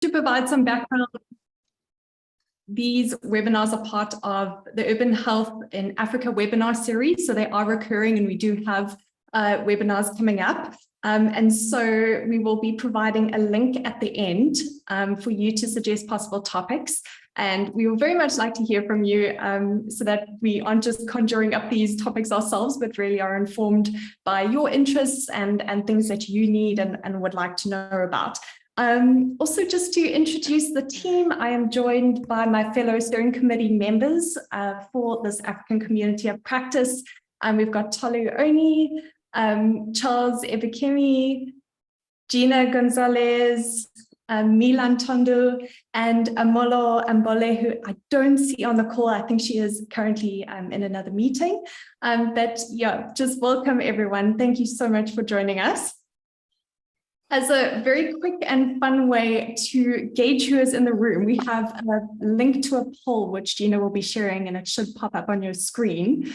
To provide some background, these webinars are part of the Urban Health in Africa webinar series, so they are recurring and we do have webinars coming up. And so we will be providing a link at the end for you to suggest possible topics. And we would very much like to hear from you so that we aren't just conjuring up these topics ourselves, but really are informed by your interests and things that you need and would like to know about. Also, just to introduce the team, I am joined by my fellow steering committee members for this African community of practice. We've got Tolu Oni, Charles Ebekemi, Gina Gonzalez, Milan Tondo, and Amolo Ambole, who I don't see on the call. I think she is currently in another meeting. But yeah, just welcome everyone. Thank you so much for joining us. As a very quick and fun way to gauge who is in the room, we have a link to a poll which Gina will be sharing, and it should pop up on your screen.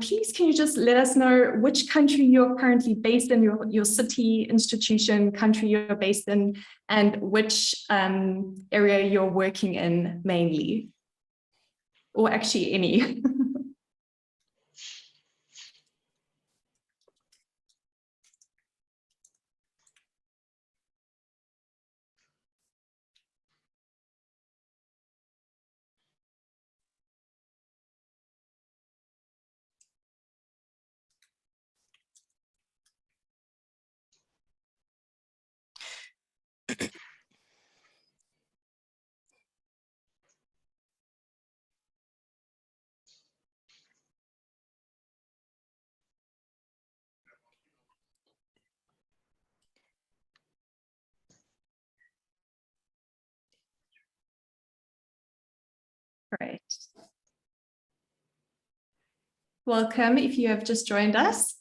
Please, can you just let us know which country you're currently based in, your city, institution, country you're based in, and which area you're working in mainly, or actually any. Great. Welcome if you have just joined us.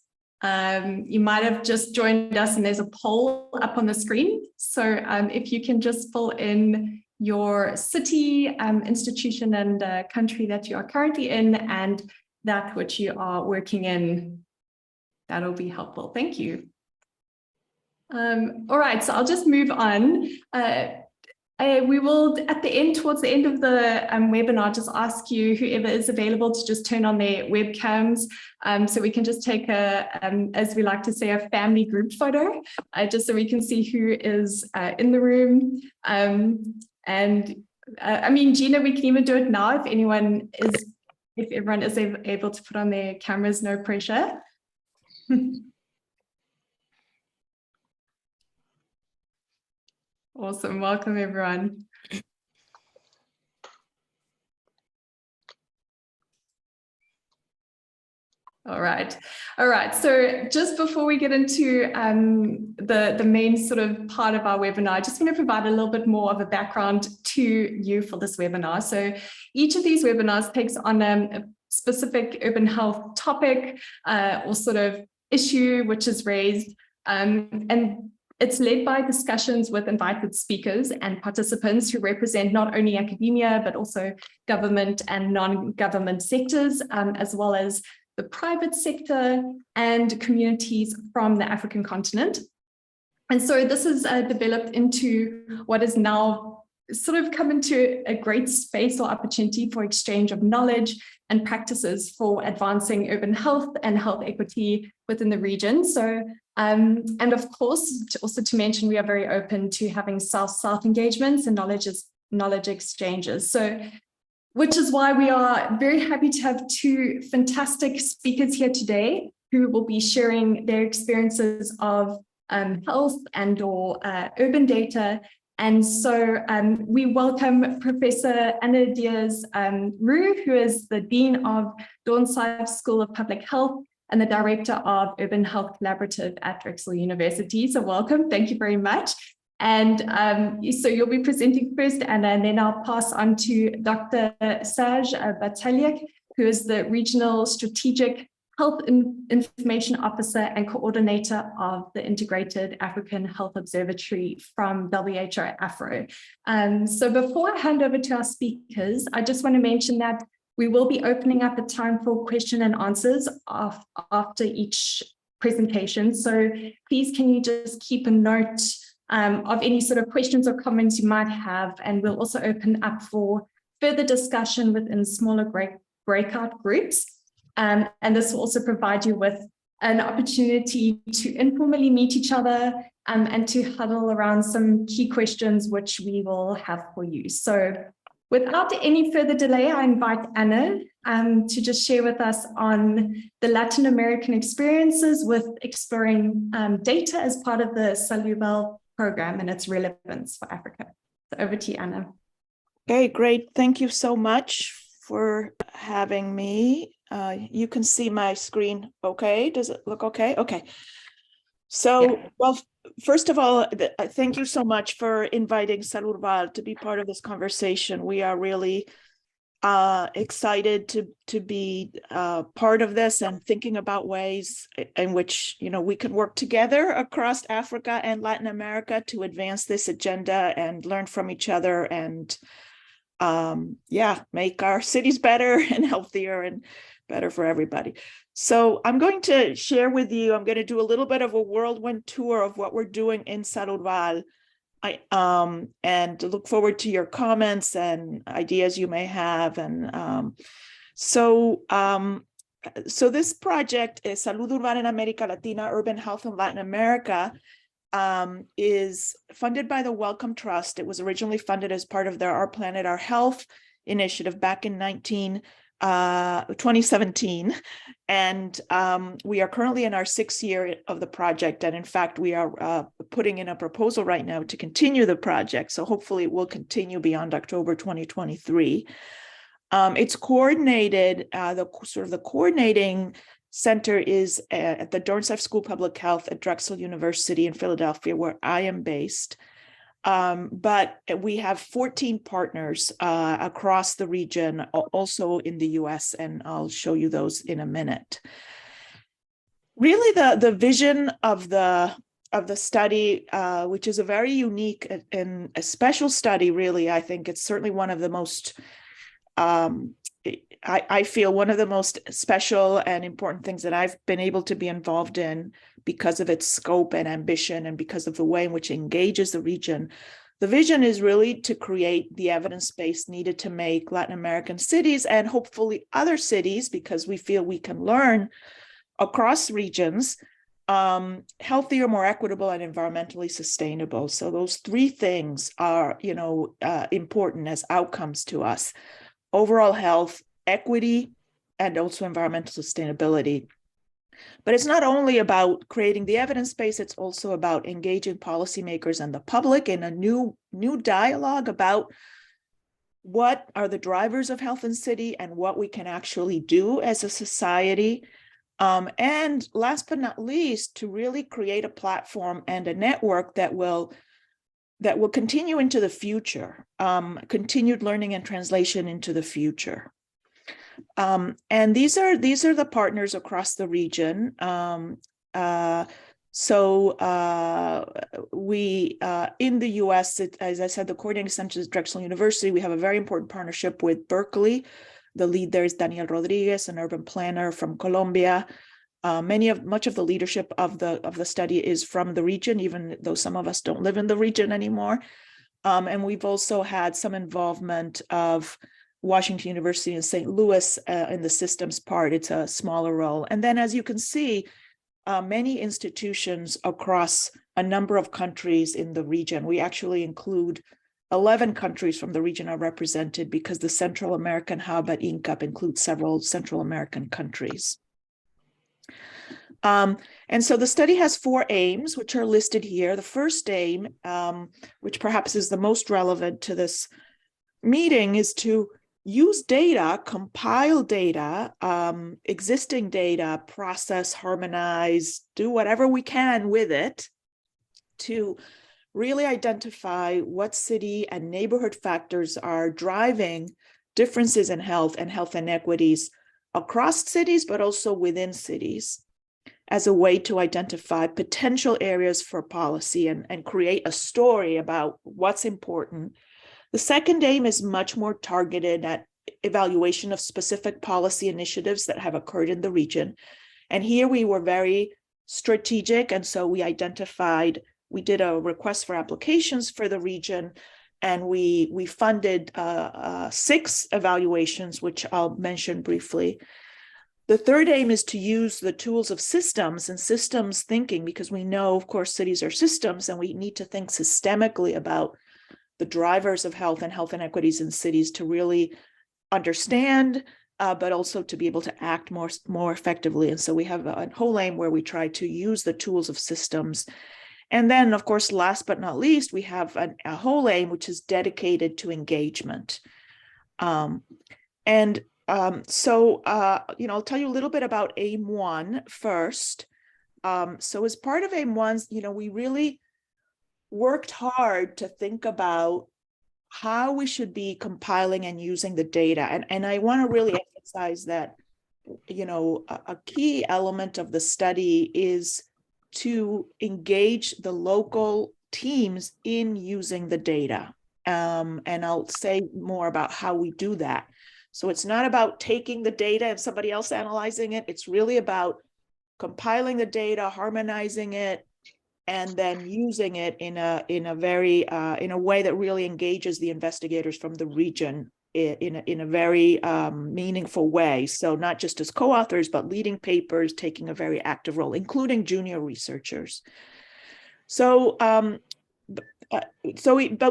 You might have just joined us and there's a poll up on the screen. So if you can just fill in your city, institution and country that you are currently in and that which you are working in, that'll be helpful. Thank you. All right, so I'll just move on. We will, at the end, towards the end of the webinar, just ask you, whoever is available, to just turn on their webcams so we can just take a, as we like to say, a family group photo, just so we can see who is in the room. I mean, Gina, we can even do it now if everyone is able to put on their cameras, no pressure. Awesome, welcome everyone. All right. So just before we get into the main sort of part of our webinar, I just want to provide a little bit more of a background to you for this webinar. So each of these webinars takes on a specific urban health topic or sort of issue which is raised, and it's led by discussions with invited speakers and participants who represent not only academia, but also government and non-government sectors, as well as the private sector and communities from the African continent. And so this is developed into what is now sort of come into a great space or opportunity for exchange of knowledge and practices for advancing urban health and health equity within the region. So, and of course, also to mention, we are very open to having South-South engagements and knowledge exchanges. So, which is why we are very happy to have two fantastic speakers here today who will be sharing their experiences of health and or urban data. And so we welcome Professor Anna Diez-Roux, who is the Dean of Dornsife School of Public Health and the Director of Urban Health Collaborative at Drexel University. So welcome, thank you very much. And so you'll be presenting first, Anna, and then I'll pass on to Dr. Saj Bataliak, who is the Regional Strategic Health Information Officer and Coordinator of the Integrated African Health Observatory from WHO Afro. So before I hand over to our speakers, I just want to mention that we will be opening up a time for question and answers after each presentation. So please, can you just keep a note of any sort of questions or comments you might have. And we'll also open up for further discussion within smaller breakout groups. And this will also provide you with an opportunity to informally meet each other and to huddle around some key questions which we will have for you. So without any further delay, I invite Anna to just share with us on the Latin American experiences with exploring data as part of the SALURBAL program and its relevance for Africa. So over to you, Anna. Okay, great. Thank you so much for having me. You can see my screen, okay? Does it look okay? Okay. So, yeah. Well, first of all, thank you so much for inviting SALURBAL to be part of this conversation. We are really excited to be part of this and thinking about ways in which, you know, we can work together across Africa and Latin America to advance this agenda and learn from each other and make our cities better and healthier and better for everybody. So I'm going to share with you, I'm going to do a little bit of a whirlwind tour of what we're doing in SALURBAL. And look forward to your comments and ideas you may have. And so this project is Salud Urbana en América Latina, Urban Health in Latin America, is funded by the Wellcome Trust. It was originally funded as part of their Our Planet, Our Health initiative back in 2017. And we are currently in our 6th year of the project. And in fact, we are putting in a proposal right now to continue the project. So hopefully it will continue beyond October 2023. It's coordinated, the coordinating center is at the Dornsife School of Public Health at Drexel University in Philadelphia, where I am based. But we have 14 partners across the region, also in the US, and I'll show you those in a minute. Really, the vision of the study, which is a very unique and a special study, really, I think it's certainly one of the most, I feel one of the most special and important things that I've been able to be involved in because of its scope and ambition and because of the way in which it engages the region. The vision is really to create the evidence base needed to make Latin American cities and hopefully other cities, because we feel we can learn across regions, healthier, more equitable, and environmentally sustainable. So those 3 things are, important as outcomes to us: overall health, equity, and also environmental sustainability. But it's not only about creating the evidence base, it's also about engaging policymakers and the public in a new dialogue about what are the drivers of health in city and what we can actually do as a society. And last but not least, to really create a platform and a network that will continue into the future, continued learning and translation into the future. And these are the partners across the region. We in the US, as I said, the coordinating center is Drexel University. We have a very important partnership with Berkeley. The lead there is Daniel Rodriguez, an urban planner from Colombia. Much of the leadership of the study is from the region, even though some of us don't live in the region anymore. And we've also had some involvement of Washington University in St. Louis in the systems part. It's a smaller role. And then, as you can see, many institutions across a number of countries in the region. We actually include 11 countries from the region are represented because the Central American hub at INCAP includes several Central American countries. And so the study has 4 aims, which are listed here. The first aim, which perhaps is the most relevant to this meeting, is to use data, compile data, existing data, process, harmonize, do whatever we can with it to really identify what city and neighborhood factors are driving differences in health and health inequities across cities, but also within cities, as a way to identify potential areas for policy and create a story about what's important. The second aim is much more targeted at evaluation of specific policy initiatives that have occurred in the region. And here we were very strategic. And so we identified we did a request for applications for the region, and we funded 6 evaluations, which I'll mention briefly. The third aim is to use the tools of systems and systems thinking, because we know, of course, cities are systems, and we need to think systemically about the drivers of health and health inequities in cities to really understand, but also to be able to act more effectively. And so we have a whole aim where we try to use the tools of systems. And then, of course, last but not least, we have a whole aim which is dedicated to engagement. So I'll tell you a little bit about aim 1 first. So as part of aim 1, we really worked hard to think about how we should be compiling and using the data. And I want to really emphasize that, a key element of the study is to engage the local teams in using the data. And I'll say more about how we do that. So it's not about taking the data and somebody else analyzing it. It's really about compiling the data, harmonizing it, and then using it in a way that really engages the investigators from the region in a very meaningful way. So not just as co-authors, but leading papers, taking a very active role, including junior researchers. But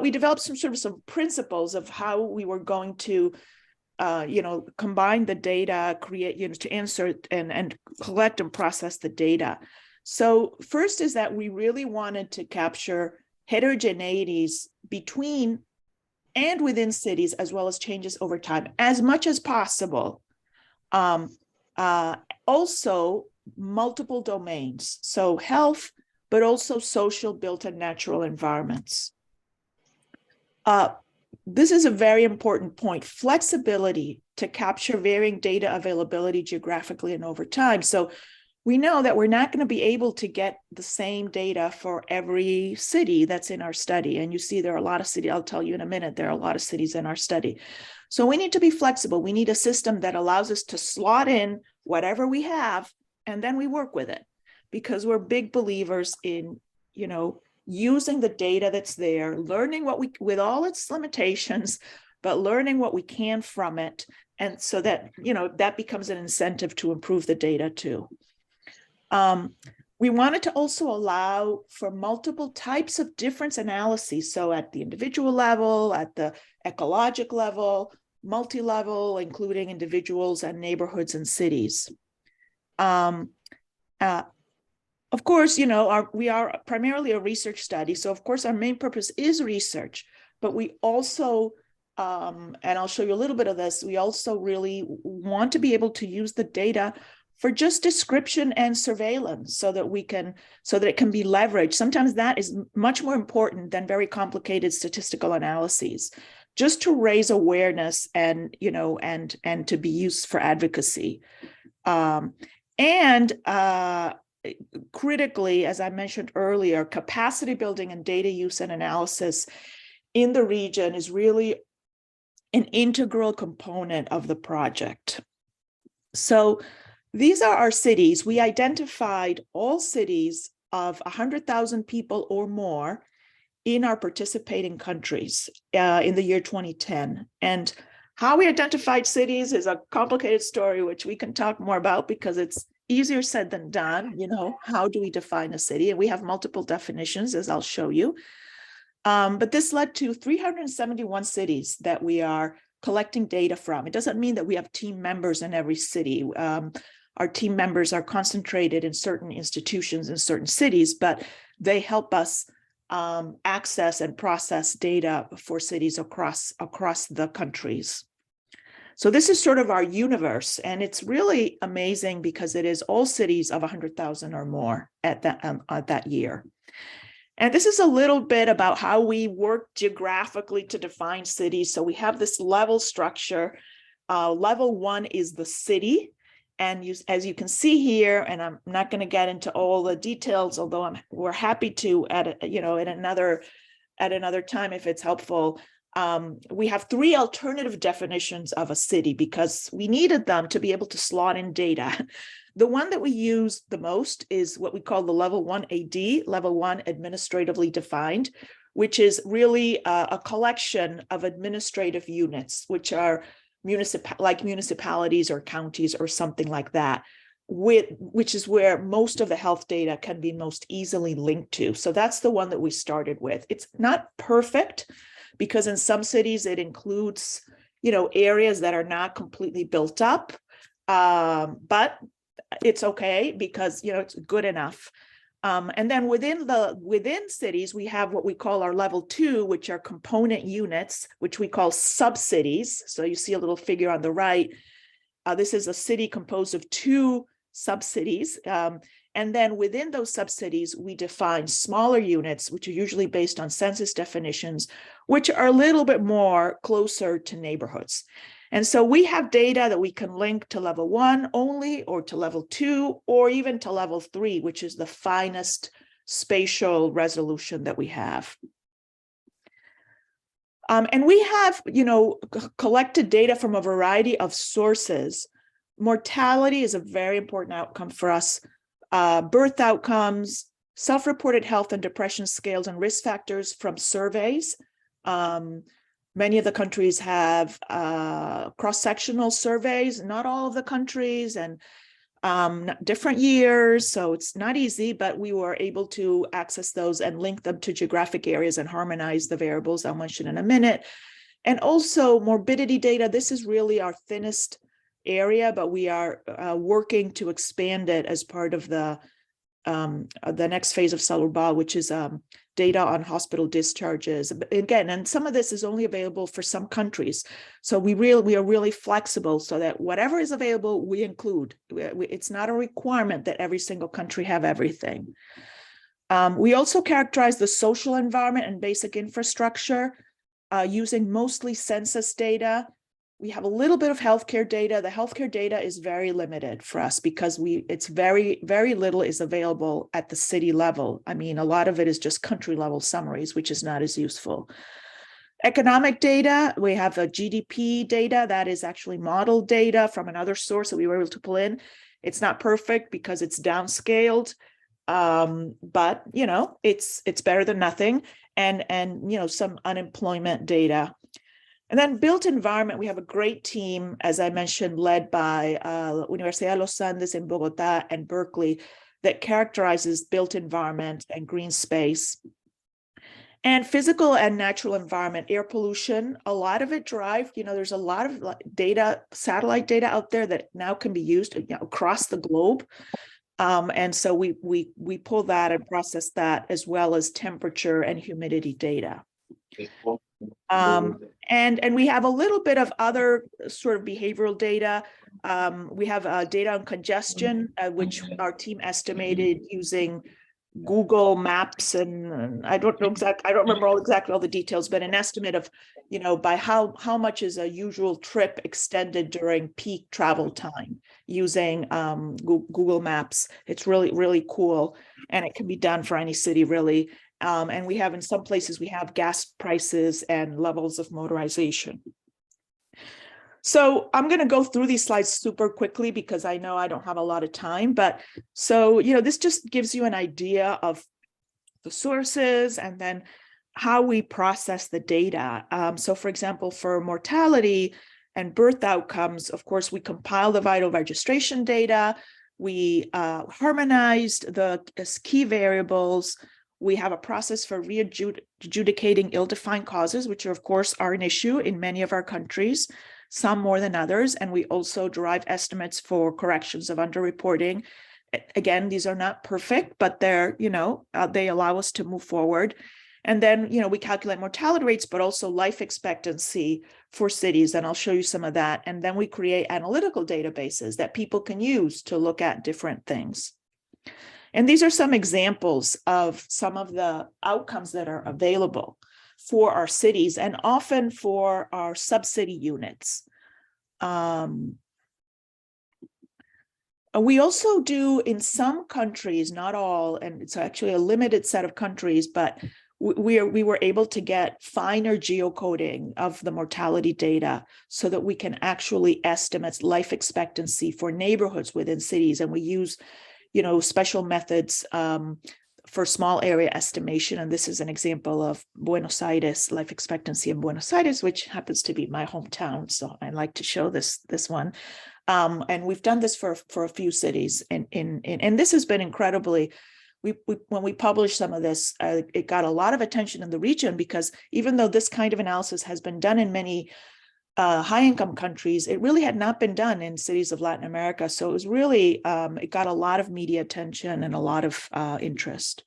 we developed some principles of how we were going to combine the data, create, to answer and collect and process the data. So first is that we really wanted to capture heterogeneities between and within cities, as well as changes over time, as much as possible. Also, multiple domains, so health, but also social, built, and natural environments. This is a very important point, flexibility to capture varying data availability geographically and over time. So we know that we're not going to be able to get the same data for every city that's in our study. And you see there are a lot of cities, I'll tell you in a minute, there are a lot of cities in our study. So we need to be flexible. We need a system that allows us to slot in whatever we have, and then we work with it, because we're big believers in, using the data that's there, learning with all its limitations, but learning what we can from it. And so that, that becomes an incentive to improve the data too. We wanted to also allow for multiple types of difference analyses. So at the individual level, at the ecologic level, multi-level, including individuals and neighborhoods and cities. Of course, we are primarily a research study. So of course, our main purpose is research, but we also, and I'll show you a little bit of this, we also really want to be able to use the data for just description and surveillance so that it can be leveraged. Sometimes that is much more important than very complicated statistical analyses, just to raise awareness and to be used for advocacy. Critically, as I mentioned earlier, capacity building and data use and analysis in the region is really an integral component of the project. So these are our cities. We identified all cities of 100,000 people or more in our participating countries in the year 2010. And how we identified cities is a complicated story, which we can talk more about because it's easier said than done. How do we define a city? And we have multiple definitions, as I'll show you. But this led to 371 cities that we are collecting data from. It doesn't mean that we have team members in every city. Our team members are concentrated in certain institutions in certain cities, but they help us access and process data for cities across the countries. So this is sort of our universe, and it's really amazing because it is all cities of 100,000 or more at that year. And this is a little bit about how we work geographically to define cities. So we have this level structure. Level 1 is the city. And as you can see here, and I'm not going to get into all the details, although we're happy to at another time if it's helpful. We have 3 alternative definitions of a city because we needed them to be able to slot in data. The one that we use the most is what we call the level 1 AD, level 1 administratively defined, which is really a collection of administrative units, which are like municipalities or counties or something like that, which is where most of the health data can be most easily linked to. So that's the one that we started with. It's not perfect because in some cities it includes, areas that are not completely built up, but it's okay because, it's good enough. And then within cities, we have what we call our level 2, which are component units, which we call sub-cities. So you see a little figure on the right. This is a city composed of 2 sub-cities. And then within those sub-cities, we define smaller units, which are usually based on census definitions, which are a little bit more closer to neighborhoods. And so we have data that we can link to level 1 only, or to level 2, or even to level 3, which is the finest spatial resolution that we have. And we have, collected data from a variety of sources. Mortality is a very important outcome for us. Birth outcomes, self-reported health and depression scales and risk factors from surveys. Many of the countries have cross-sectional surveys, not all of the countries, and different years. So it's not easy, but we were able to access those and link them to geographic areas and harmonize the variables I'll mention in a minute. And also morbidity data. This is really our thinnest area, but we are working to expand it as part of the next phase of SALURBAL, which is data on hospital discharges. Again, and some of this is only available for some countries. So we are really flexible so that whatever is available, we include. It's not a requirement that every single country have everything. We also characterize the social environment and basic infrastructure using mostly census data. We have a little bit of healthcare data. The healthcare data is very limited for us because it's very, very little is available at the city level. I mean, a lot of it is just country level summaries, which is not as useful. Economic data, we have a GDP data that is actually model data from another source that we were able to pull in. It's not perfect because it's downscaled, but it's better than nothing. And some unemployment data. And then built environment, we have a great team, as I mentioned, led by Universidad de los Andes in Bogota and Berkeley, that characterizes built environment and green space. And physical and natural environment, air pollution, a lot of it derived, there's a lot of data, satellite data out there that now can be used across the globe. And so we pull that and process that, as well as temperature and humidity data. And we have a little bit of other sort of behavioral data. We have data on congestion, which our team estimated using Google Maps, and I don't remember exactly all the details, but an estimate of, by how much is a usual trip extended during peak travel time using Google Maps. It's really, really cool, and it can be done for any city, really. And we have, in some places, we have gas prices and levels of motorization. So I'm going to go through these slides super quickly because I know I don't have a lot of time. But so, this just gives you an idea of the sources and then how we process the data. So, for example, for mortality and birth outcomes, of course, we compile the vital registration data. We harmonized the key variables. We have a process for re-adjudicating ill-defined causes, which of course are an issue in many of our countries, some more than others. And we also derive estimates for corrections of underreporting. Again, these are not perfect, but they're, they allow us to move forward. And then, we calculate mortality rates, but also life expectancy for cities. And I'll show you some of that. And then we create analytical databases that people can use to look at different things. And these are some examples of some of the outcomes that are available for our cities and often for our sub-city units. We also do, in some countries, not all, and it's actually a limited set of countries, but we were able to get finer geocoding of the mortality data so that we can actually estimate life expectancy for neighborhoods within cities. And we use, special methods for small area estimation. And this is an example of Buenos Aires, life expectancy in Buenos Aires, which happens to be my hometown. So I like to show this one. And we've done this for a few cities. And this has been incredibly, when we published some of this, it got a lot of attention in the region, because even though this kind of analysis has been done in many high-income countries, it really had not been done in cities of Latin America. So it was really, it got a lot of media attention and a lot of interest.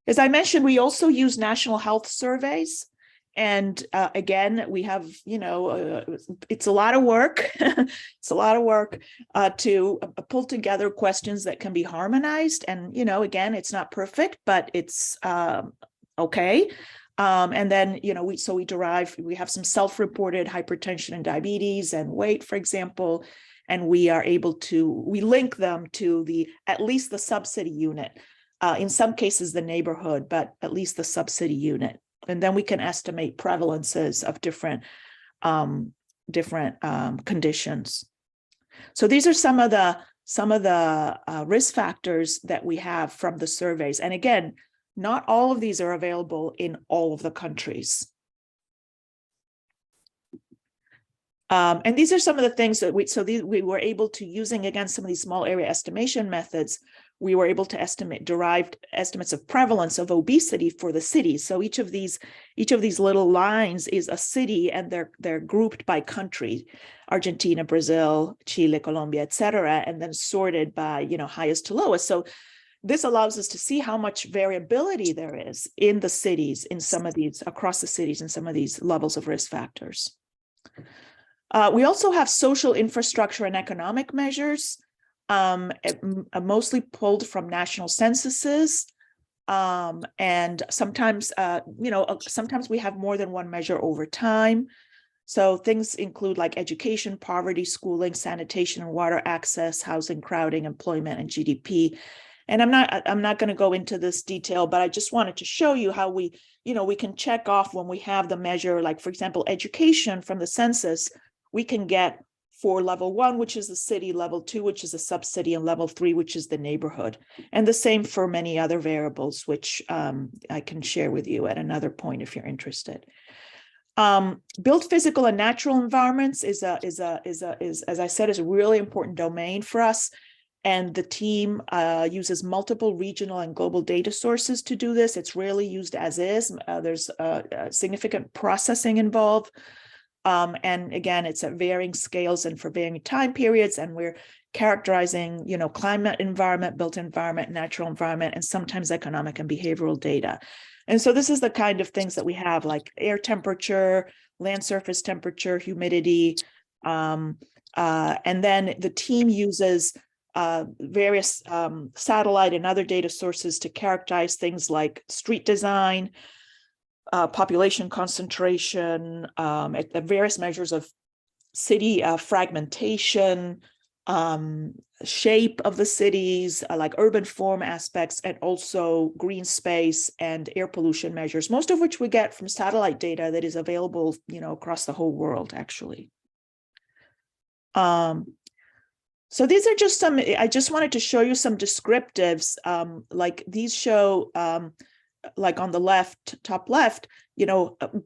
As I mentioned, we also use national health surveys. And again, we have, it's a lot of work. It's a lot of work to pull together questions that can be harmonized. And, again, it's not perfect, but it's okay. And then, we have some self-reported hypertension and diabetes and weight, for example, and we are able to, we link them to at least the subcity unit, in some cases the neighborhood, but at least the subcity unit. And then we can estimate prevalences of different conditions. So these are some of the risk factors that we have from the surveys. And again, not all of these are available in all of the countries. And these are some of the things that we were able to, using again some of these small area estimation methods, we were able to derived estimates of prevalence of obesity for the cities. So each of these little lines is a city, and they're grouped by country: Argentina, Brazil, Chile, Colombia, et cetera, and then sorted by highest to lowest. So this allows us to see how much variability there is in the cities, in some of these, across the cities, in some of these levels of risk factors. We also have social infrastructure and economic measures, mostly pulled from national censuses. And sometimes, sometimes we have more than one measure over time. So things include like education, poverty, schooling, sanitation and water access, housing, crowding, employment, and GDP. And I'm not going to go into this detail, but I just wanted to show you how we can check off when we have the measure, like, for example, education from the census, we can get for level 1, which is the city, level 2, which is a subcity, and level 3, which is the neighborhood. And the same for many other variables, which I can share with you at another point if you're interested. Built physical and natural environments is, as I said, is a really important domain for us. And the team uses multiple regional and global data sources to do this. It's rarely used as is. There's significant processing involved. And again, it's at varying scales and for varying time periods. And we're characterizing, climate environment, built environment, natural environment, and sometimes economic and behavioral data. And so this is the kind of things that we have, like air temperature, land surface temperature, humidity. And then the team uses various satellite and other data sources to characterize things like street design, population concentration, at the various measures of city fragmentation, shape of the cities, like urban form aspects, and also green space and air pollution measures, most of which we get from satellite data that is available, across the whole world, actually. So these are just some, I just wanted to show you some descriptives, like these show, like on the left, top left,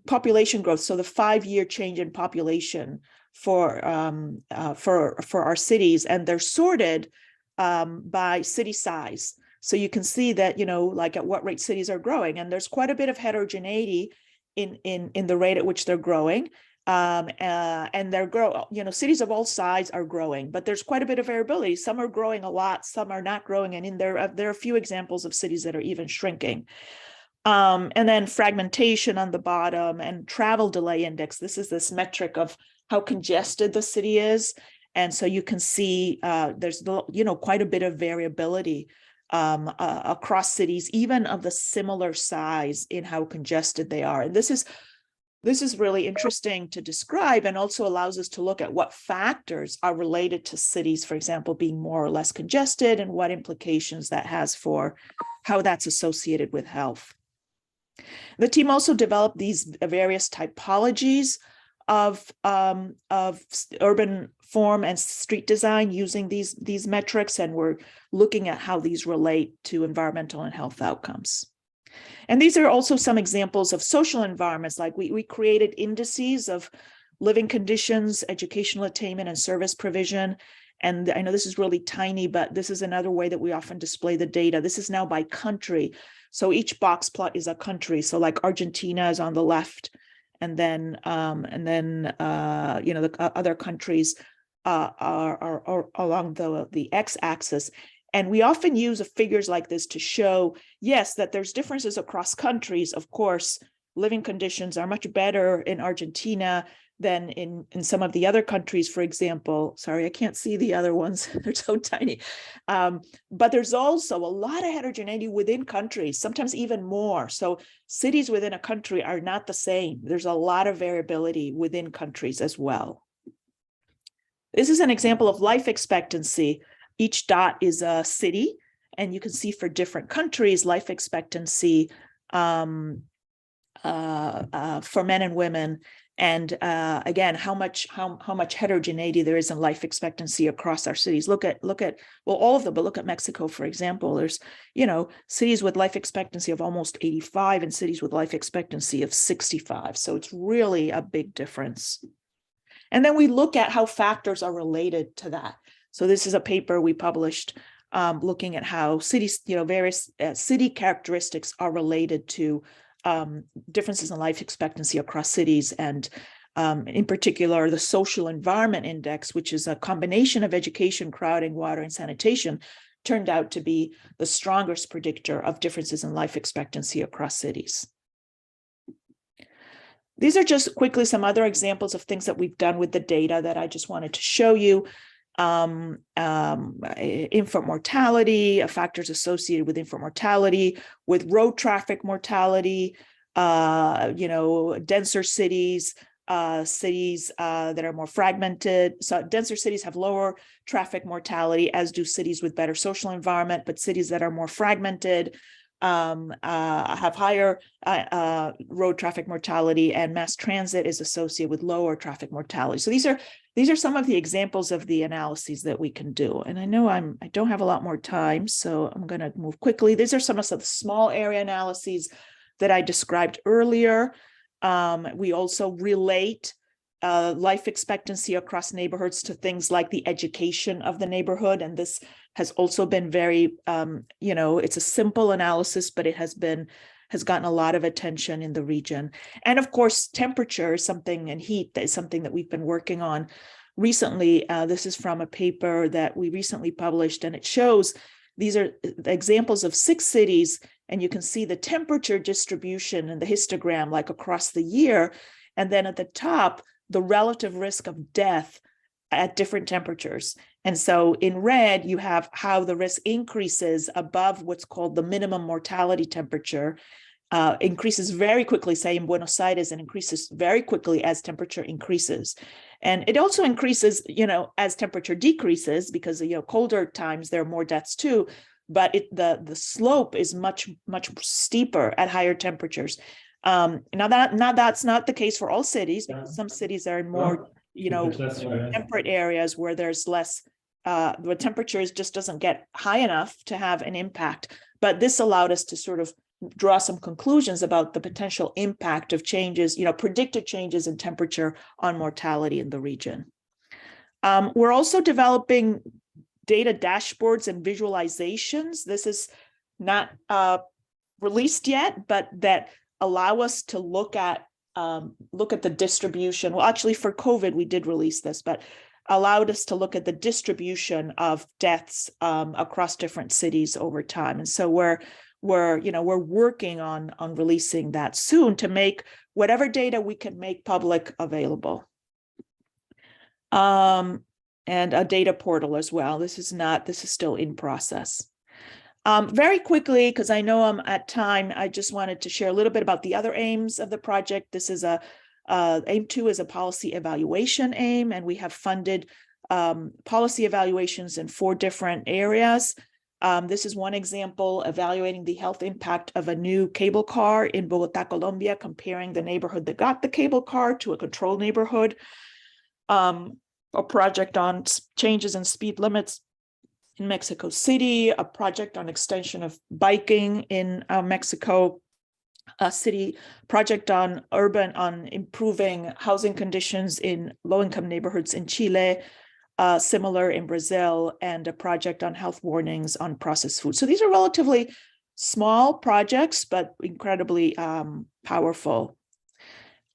population growth. So the 5-year change in population for our cities, and they're sorted by city size. So you can see that, like at what rate cities are growing, and there's quite a bit of heterogeneity in the rate at which they're growing. And they're cities of all sizes are growing, but there's quite a bit of variability. Some are growing a lot, some are not growing, and there are a few examples of cities that are even shrinking. And then fragmentation on the bottom, and travel delay index. This is this metric of how congested the city is, and so you can see there's quite a bit of variability across cities, even of the similar size, in how congested they are. And this is really interesting to describe, and also allows us to look at what factors are related to cities, for example, being more or less congested, and what implications that has for how that's associated with health. The team also developed these various typologies of urban form and street design using these metrics, and we're looking at how these relate to environmental and health outcomes. And these are also some examples of social environments, like we created indices of living conditions, educational attainment, and service provision. And I know this is really tiny, but this is another way that we often display the data. This is now by country. So each box plot is a country. So like Argentina is on the left, and then the other countries are along the x-axis. And we often use figures like this to show, yes, that there's differences across countries. Of course, living conditions are much better in Argentina than in some of the other countries, for example. Sorry, I can't see the other ones. They're so tiny. But there's also a lot of heterogeneity within countries, sometimes even more. So cities within a country are not the same. There's a lot of variability within countries as well. This is an example of life expectancy. Each dot is a city, and you can see for different countries, life expectancy for men and women. And again, how much heterogeneity there is in life expectancy across our cities. Look at well, all of them, but look at Mexico, for example. There's cities with life expectancy of almost 85 and cities with life expectancy of 65. So it's really a big difference. And then we look at how factors are related to that. So this is a paper we published looking at how cities, various city characteristics are related to differences in life expectancy across cities, and in particular, the social environment index, which is a combination of education, crowding, water, and sanitation, turned out to be the strongest predictor of differences in life expectancy across cities. These are just quickly some other examples of things that we've done with the data that I just wanted to show you. Infant mortality, factors associated with infant mortality, with road traffic mortality, denser cities, cities that are more fragmented. So denser cities have lower traffic mortality, as do cities with better social environment, but cities that are more fragmented have higher road traffic mortality, and mass transit is associated with lower traffic mortality. So these are some of the examples of the analyses that we can do. And I know I don't have a lot more time, so I'm going to move quickly. These are some of the small area analyses that I described earlier. We also relate life expectancy across neighborhoods to things like the education of the neighborhood. And this has also been very, it's a simple analysis, but it has gotten a lot of attention in the region. And of course, temperature is something, and heat is something that we've been working on recently. This is from a paper that we recently published, and it shows these are examples of 6 cities, and you can see the temperature distribution in the histogram, like across the year. And then at the top, the relative risk of death at different temperatures. And so in red, you have how the risk increases above what's called the minimum mortality temperature, increases very quickly, say in Buenos Aires, and increases very quickly as temperature increases. And it also increases, as temperature decreases, because, colder times, there are more deaths too, but the slope is much, much steeper at higher temperatures. Now that's not the case for all cities, because some cities are in more, temperate areas where there's less, the temperature just doesn't get high enough to have an impact. But this allowed us to sort of draw some conclusions about the potential impact of changes, predicted changes in temperature on mortality in the region. We're also developing data dashboards and visualizations. This is not released yet, but that allow us to look at the distribution. Well, actually, for COVID, we did release this, but allowed us to look at the distribution of deaths across different cities over time. And so we're working on releasing that soon to make whatever data we can make public available. And a data portal as well. This is still in process. Very quickly, because I know I'm at time, I just wanted to share a little bit about the other aims of the project. This is aim 2 is a policy evaluation aim, and we have funded policy evaluations in 4 different areas. This is one example evaluating the health impact of a new cable car in Bogota, Colombia, comparing the neighborhood that got the cable car to a controlled neighborhood. A project on changes in speed limits in Mexico City, a project on extension of biking in Mexico City, project on improving housing conditions in low-income neighborhoods in Chile, similar in Brazil, and a project on health warnings on processed food. So these are relatively small projects, but incredibly powerful.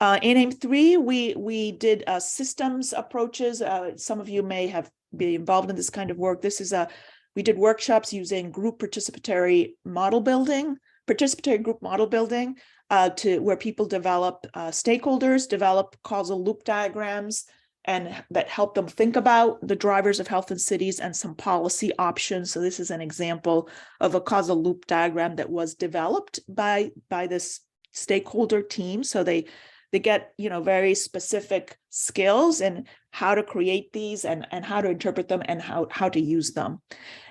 In AIM 3, we did systems approaches. Some of you may have been involved in this kind of work. We did workshops using group participatory group model building where people stakeholders develop causal loop diagrams and that help them think about the drivers of health in cities and some policy options. So this is an example of a causal loop diagram that was developed by this stakeholder team. So they get, very specific skills in how to create these and how to interpret them and how to use them.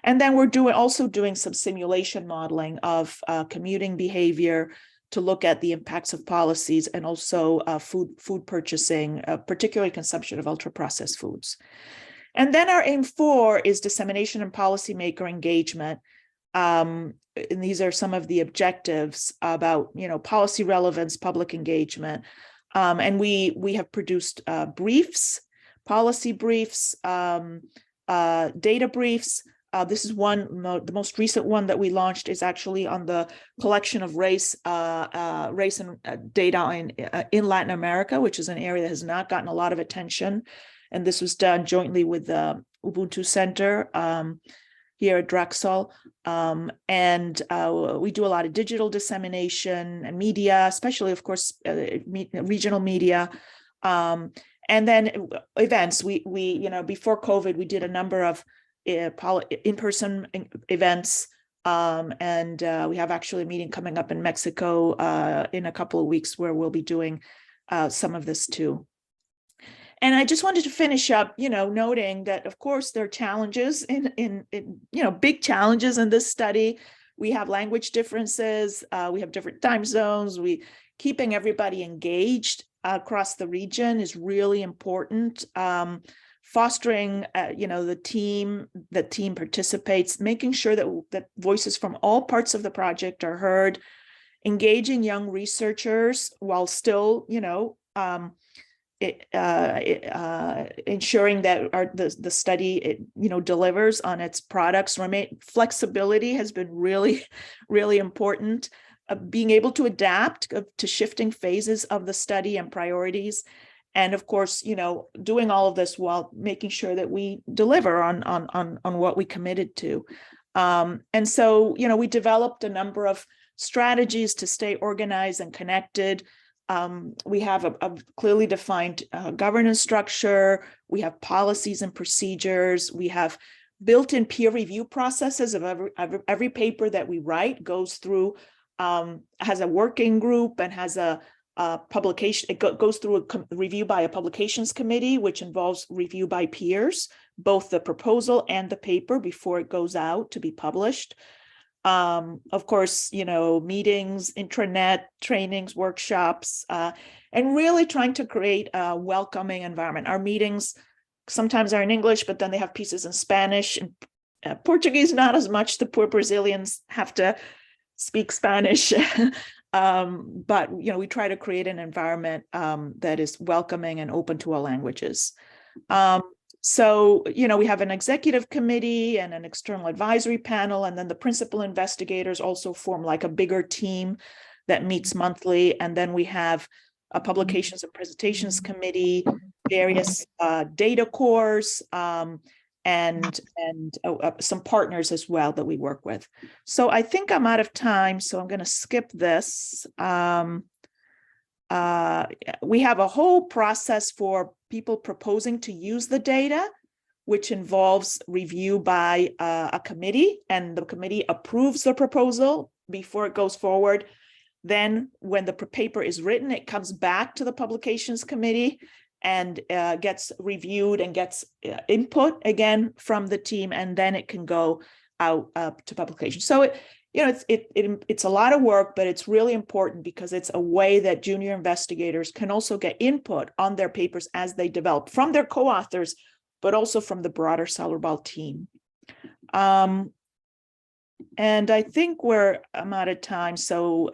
And then we're also doing some simulation modeling of commuting behavior to look at the impacts of policies and also food purchasing, particularly consumption of ultra-processed foods. And then our AIM 4 is dissemination and policymaker engagement. And these are some of the objectives about, policy relevance, public engagement. And we have produced briefs, policy briefs, data briefs. This is the most recent one that we launched is actually on the collection of race and data in Latin America, which is an area that has not gotten a lot of attention. And this was done jointly with the Ubuntu Center here at Drexel. And we do a lot of digital dissemination and media, especially, of course, regional media. And then events. We before COVID, we did a number of in-person events. And we have actually a meeting coming up in Mexico in a couple of weeks where we'll be doing some of this too. And I just wanted to finish up, noting that, of course, there are challenges in big challenges in this study. We have language differences. We have different time zones. Keeping everybody engaged across the region is really important. Fostering, the team participates, making sure that voices from all parts of the project are heard, engaging young researchers while still, ensuring that the study delivers on its products. Flexibility has been really, really important. Being able to adapt to shifting phases of the study and priorities, and of course, doing all of this while making sure that we deliver on what we committed to. And so, we developed a number of strategies to stay organized and connected. We have a clearly defined governance structure. We have policies and procedures. We have built-in peer review processes of every paper that we write goes through, has a working group and has a publication. It goes through a review by a publications committee, which involves review by peers, both the proposal and the paper before it goes out to be published. Of course, meetings, intranet, trainings, workshops, and really trying to create a welcoming environment. Our meetings sometimes are in English, but then they have pieces in Spanish and Portuguese, not as much. The poor Brazilians have to speak Spanish. But, we try to create an environment that is welcoming and open to all languages. So, we have an executive committee and an external advisory panel, and then the principal investigators also form like a bigger team that meets monthly. And then we have a publications and presentations committee, various data cores, and some partners as well that we work with. So I think I'm out of time, so I'm going to skip this. We have a whole process for people proposing to use the data, which involves review by a committee, and the committee approves the proposal before it goes forward. Then when the paper is written, it comes back to the publications committee and gets reviewed and gets input again from the team, and then it can go out to publication. So it's a lot of work, but it's really important because it's a way that junior investigators can also get input on their papers as they develop from their co-authors, but also from the broader SALURBAL team. And I think I'm out of time, so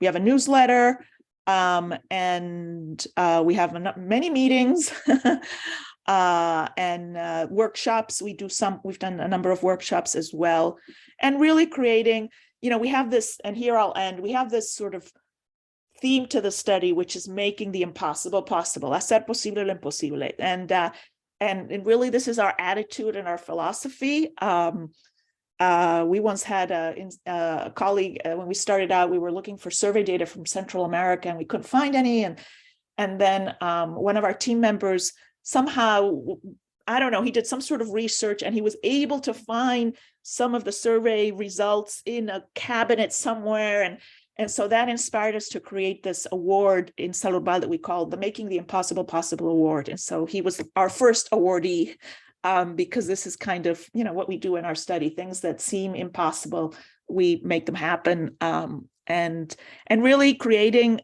we have a newsletter, and we have many meetings and workshops. We've done a number of workshops as well, and really creating, we have this, and here I'll end, we have this sort of theme to the study, which is making the impossible possible, hacer posible lo imposible. And really, this is our attitude and our philosophy. We once had a colleague, when we started out, we were looking for survey data from Central America and we couldn't find any. And then one of our team members somehow, I don't know, he did some sort of research and he was able to find some of the survey results in a cabinet somewhere. And so that inspired us to create this award in SALURBAL that we called the Making the Impossible Possible Award. And so he was our first awardee, because this is kind of, what we do in our study. Things that seem impossible, we make them happen. And really creating,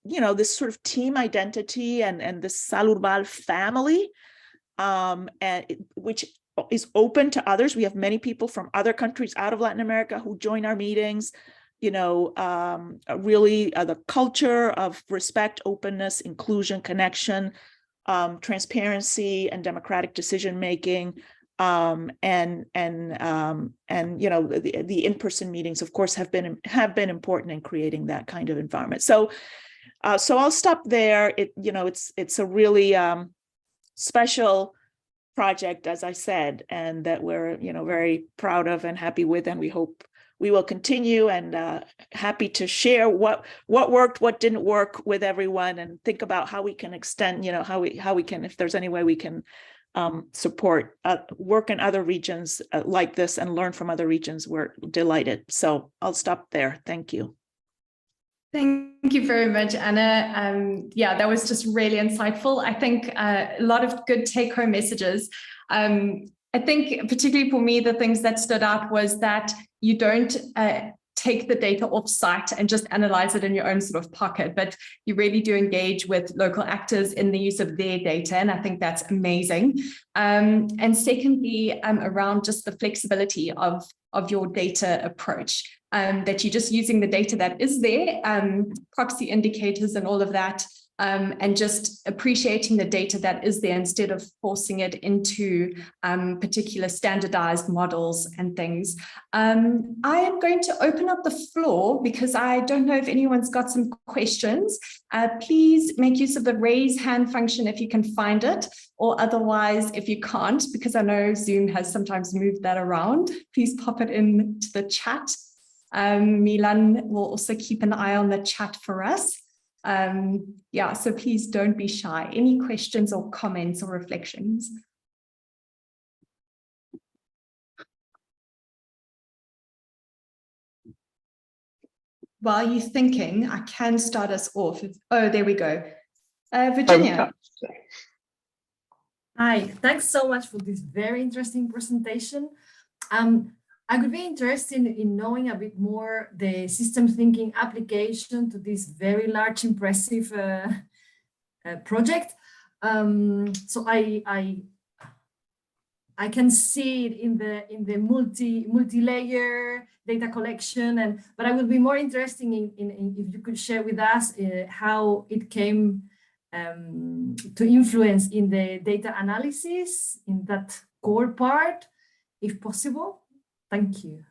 this sort of team identity and the SALURBAL family, which is open to others. We have many people from other countries out of Latin America who join our meetings. Really the culture of respect, openness, inclusion, connection, transparency, and democratic decision making, and the in-person meetings, of course, have been important in creating that kind of environment. So I'll stop there. It's a really special project, as I said, and that we're very proud of and happy with, and we hope we will continue, and happy to share what worked, what didn't work with everyone, and think about how we can extend, how we can, if there's any way we can support work in other regions like this and learn from other regions. We're delighted. So I'll stop there. Thank you. Thank you very much, Anna. Yeah, that was just really insightful. I think a lot of good take-home messages. I think particularly for me, the things that stood out was that you don't take the data off site and just analyze it in your own sort of pocket, but you really do engage with local actors in the use of their data. And I think that's amazing. And secondly, around just the flexibility of your data approach, that you're just using the data that is there, proxy indicators and all of that, and just appreciating the data that is there instead of forcing it into particular standardized models and things. I am going to open up the floor because I don't know if anyone's got some questions. Please make use of the raise hand function if you can find it, or otherwise, if you can't, because I know Zoom has sometimes moved that around, please pop it into the chat. Milan will also keep an eye on the chat for us. Yeah, so please don't be shy. Any questions or comments or reflections? While you're thinking, I can start us off. Oh, there we go. Virginia. Hi, thanks so much for this very interesting presentation. I would be interested in knowing a bit more the system thinking application to this very large, impressive project. So I can see it in the multi-layer data collection, but I would be more interested in if you could share with us how it came to influence in the data analysis in that core part, if possible. Thank you.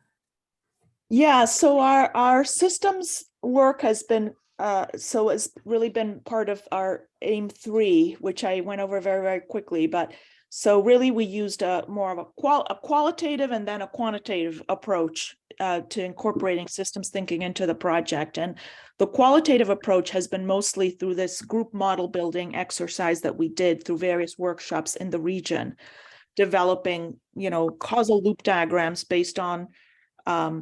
Yeah, so our systems work has been it's really been part of our AIM 3, which I went over very, very quickly. But so really we used more of a qualitative and then a quantitative approach to incorporating systems thinking into the project. And the qualitative approach has been mostly through this group model building exercise that we did through various workshops in the region, developing, causal loop diagrams based on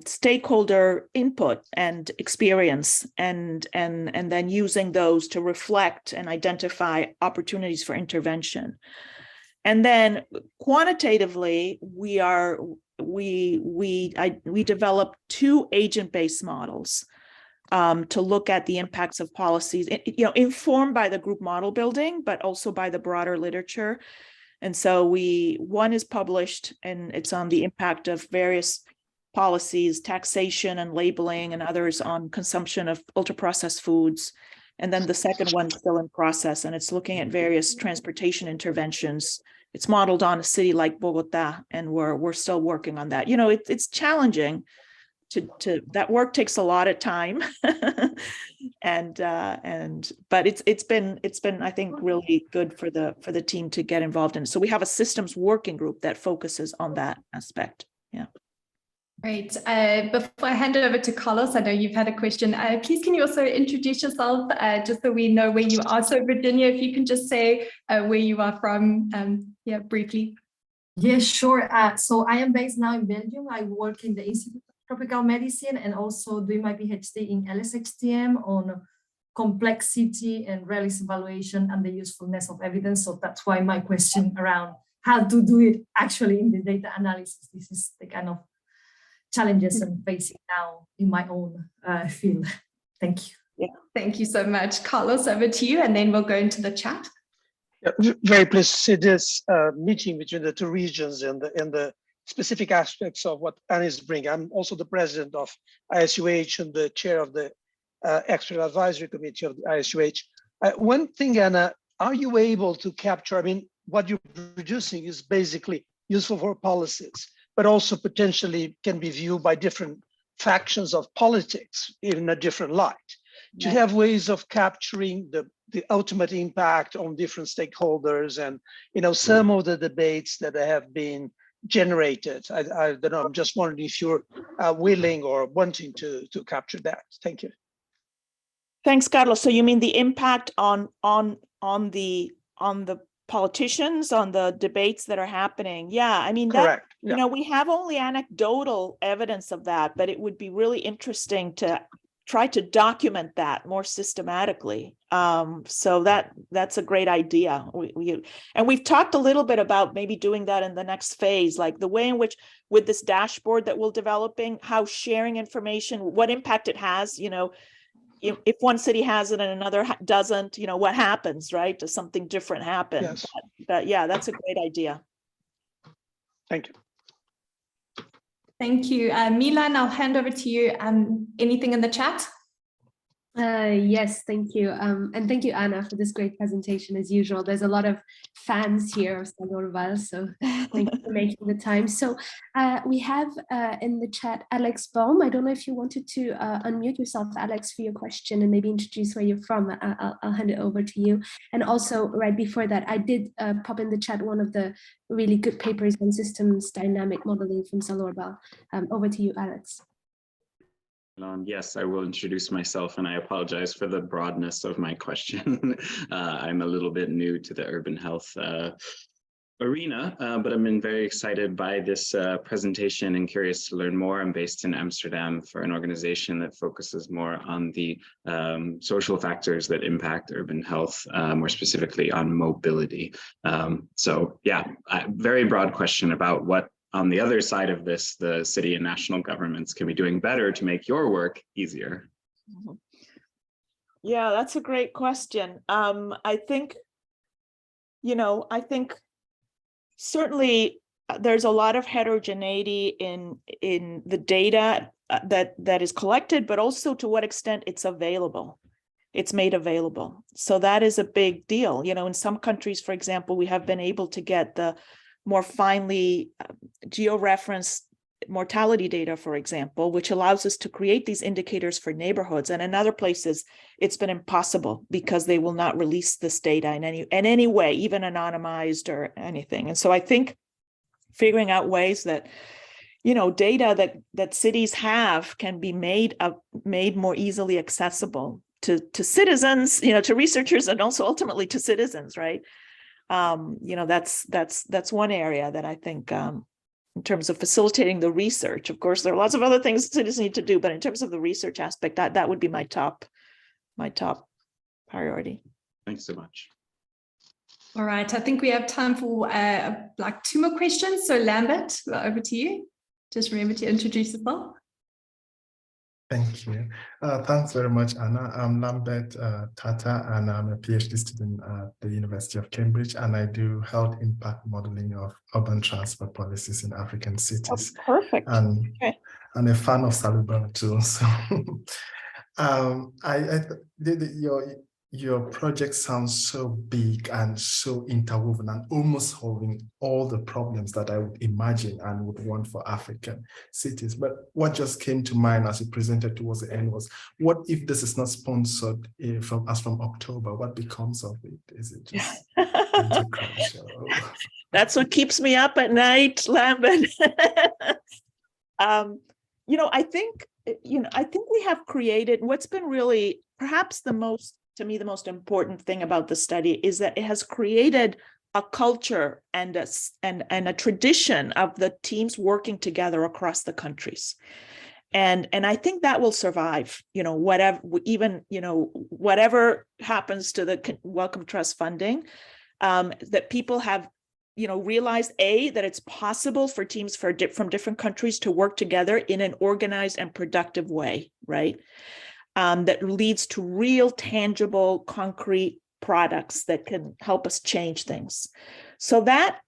stakeholder input and experience, and then using those to reflect and identify opportunities for intervention. And then quantitatively, we developed 2 agent-based models to look at the impacts of policies, informed by the group model building, but also by the broader literature. And so one is published, and it's on the impact of various policies, taxation and labeling, and others on consumption of ultra-processed foods. And then the second one's still in process, and it's looking at various transportation interventions. It's modeled on a city like Bogota, and we're still working on that. It's challenging. That work takes a lot of time, but it's been I think really good for the team to get involved in. So we have a systems working group that focuses on that aspect. Yeah. Great. Before I hand it over to Carlos, I know you've had a question. Please, can you also introduce yourself, just so we know where you are? So Virginia, if you can just say where you are from, briefly. Yes, sure. So I am based now in Belgium. I work in the Institute of Tropical Medicine and also doing my PhD in LSXTM on complexity and realism evaluation and the usefulness of evidence. So that's why my question around how to do it actually in the data analysis. This is the kind of challenges I'm facing now in my own field. Thank you. Yeah, thank you so much. Carlos, over to you, and then we'll go into the chat. Yeah, very pleased to see this meeting between the 2 regions and the specific aspects of what Anna is bringing. I'm also the president of ISUH and the chair of the expert advisory committee of the ISUH. One thing, Anna, are you able to capture, what you're producing is basically useful for policies, but also potentially can be viewed by different factions of politics in a different light. Do you have ways of capturing the ultimate impact on different stakeholders and some of the debates that have been generated? I don't know, I'm just wondering if you're willing or wanting to capture that. Thank you. Thanks, Carlos. So you mean the impact on the politicians, on the debates that are happening? Yeah, Correct. Yeah. We have only anecdotal evidence of that, but it would be really interesting to try to document that more systematically. So that's a great idea. We've talked a little bit about maybe doing that in the next phase, like the way in which with this dashboard that we're developing, how sharing information, what impact it has, if one city has it and another doesn't, what happens, right? Does something different happen? Yes. But yeah, that's a great idea. Thank you. Thank you. Milan, I'll hand over to you. Anything in the chat? Yes, thank you. And thank you, Anna, for this great presentation. As usual, there's a lot of fans here of SALURBAL, so thank you for making the time. So we have in the chat Alex Baum. I don't know if you wanted to unmute yourself, Alex, for your question and maybe introduce where you're from. I'll hand it over to you. And also right before that, I did pop in the chat one of the really good papers on systems dynamic modeling from SALURBAL. Over to you, Alex. Yes, I will introduce myself, and I apologize for the broadness of my question. I'm a little bit new to the urban health arena, but I've been very excited by this presentation and curious to learn more. I'm based in Amsterdam for an organization that focuses more on the social factors that impact urban health, more specifically on mobility. So yeah, very broad question about what on the other side of this, the city and national governments can be doing better to make your work easier? Yeah, that's a great question. I think certainly there's a lot of heterogeneity in the data that is collected, but also to what extent it's available. It's made available. So that is a big deal. In some countries, for example, we have been able to get the more finely georeferenced mortality data, for example, which allows us to create these indicators for neighborhoods. And in other places, it's been impossible because they will not release this data in any way, even anonymized or anything. And so I think figuring out ways that, data that cities have can be made more easily accessible to citizens, to researchers, and also ultimately to citizens, right? That's one area that I think in terms of facilitating the research. Of course, there are lots of other things cities need to do, but in terms of the research aspect, that would be my top priority. Thanks so much. All right, I think we have time for like 2 more questions. So Lambert, over to you. Just remember to introduce yourself. Thank you. Thanks very much, Anna. I'm Lambert Tata, and I'm a PhD student at the University of Cambridge, and I do health impact modeling of urban transport policies in African cities. Oh, perfect. And okay. I'm a fan of SALURBAL too. So your project sounds so big and so interwoven and almost solving all the problems that I would imagine and would want for African cities. But what just came to mind as you presented towards the end was, what if this is not sponsored from October? What becomes of it? Is it just into crash? That's what keeps me up at night, Lambert. I think we have created what's been really perhaps the most important thing about the study is that it has created a culture and a tradition of the teams working together across the countries. And I think that will survive, whatever happens to the Wellcome Trust funding, that people have realized that it's possible for teams from different countries to work together in an organized and productive way, right? That leads to real, tangible, concrete products that can help us change things. So that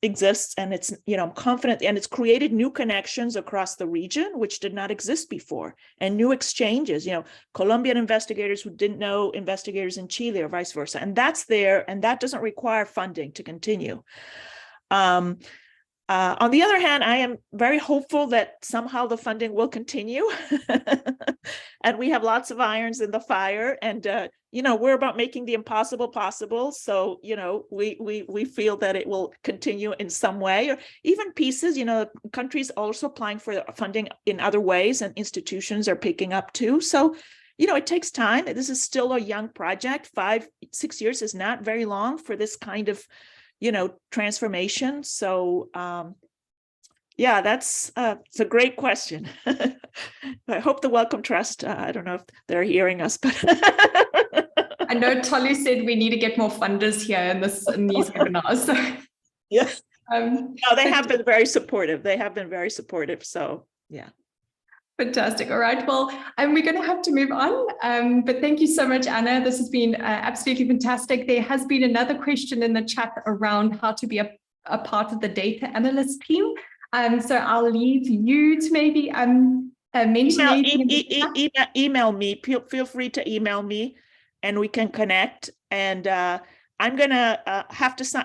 exists, and it's, I'm confident, and it's created new connections across the region, which did not exist before, and new exchanges, Colombian investigators who didn't know investigators in Chile or vice versa. And that's there, and that doesn't require funding to continue. On the other hand, I am very hopeful that somehow the funding will continue. And we have lots of irons in the fire, and we're about making the impossible possible. So we feel that it will continue in some way, or even pieces. Countries also applying for funding in other ways, and institutions are picking up too. So it takes time. This is still a young project. 5-6 years is not very long for this kind of transformation. So it's a great question. I hope the Wellcome Trust, I don't know if they're hearing us, but I know Tolu said we need to get more funders here in these webinars. So yes. No, they have been very supportive. So yeah. Fantastic. All right. Well, we're going to have to move on. But thank you so much, Anna. This has been absolutely fantastic. There has been another question in the chat around how to be a part of the data analyst team. So I'll leave you to maybe mention email me. Feel free to email me, and we can connect. And I'm going to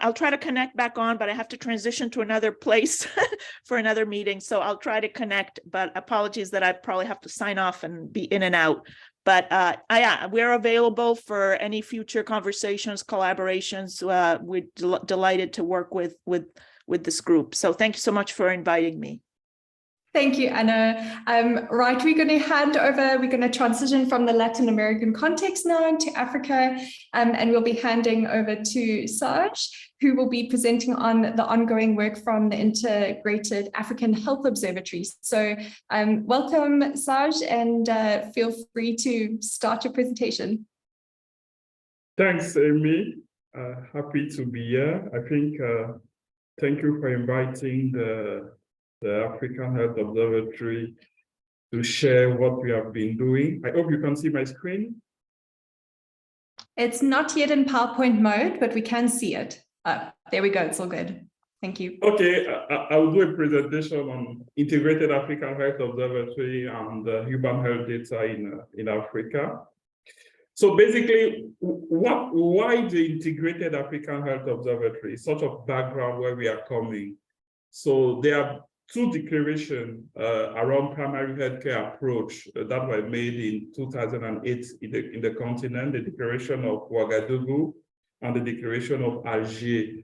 I'll try to connect back on, but I have to transition to another place for another meeting. So I'll try to connect, but apologies that I probably have to sign off and be in and out. But we're available for any future conversations, collaborations. We're delighted to work with this group. So thank you so much for inviting me. Thank you, Anna. Right, we're going to transition from the Latin American context now into Africa, and we'll be handing over to Saj, who will be presenting on the ongoing work from the Integrated African Health Observatory. So welcome, Saj, and feel free to start your presentation. Thanks, Amy. Happy to be here. I think, thank you for inviting the African Health Observatory to share what we have been doing. I hope you can see my screen. It's not yet in PowerPoint mode, but we can see it. There we go. It's all good. Thank you. Okay, I will do a presentation on Integrated African Health Observatory and human health data in Africa. So basically, why the Integrated African Health Observatory? Such a background where we are coming. So there are 2 declarations around primary healthcare approach that were made in 2008 in the continent, the Declaration of Ouagadougou and the Declaration of Alger.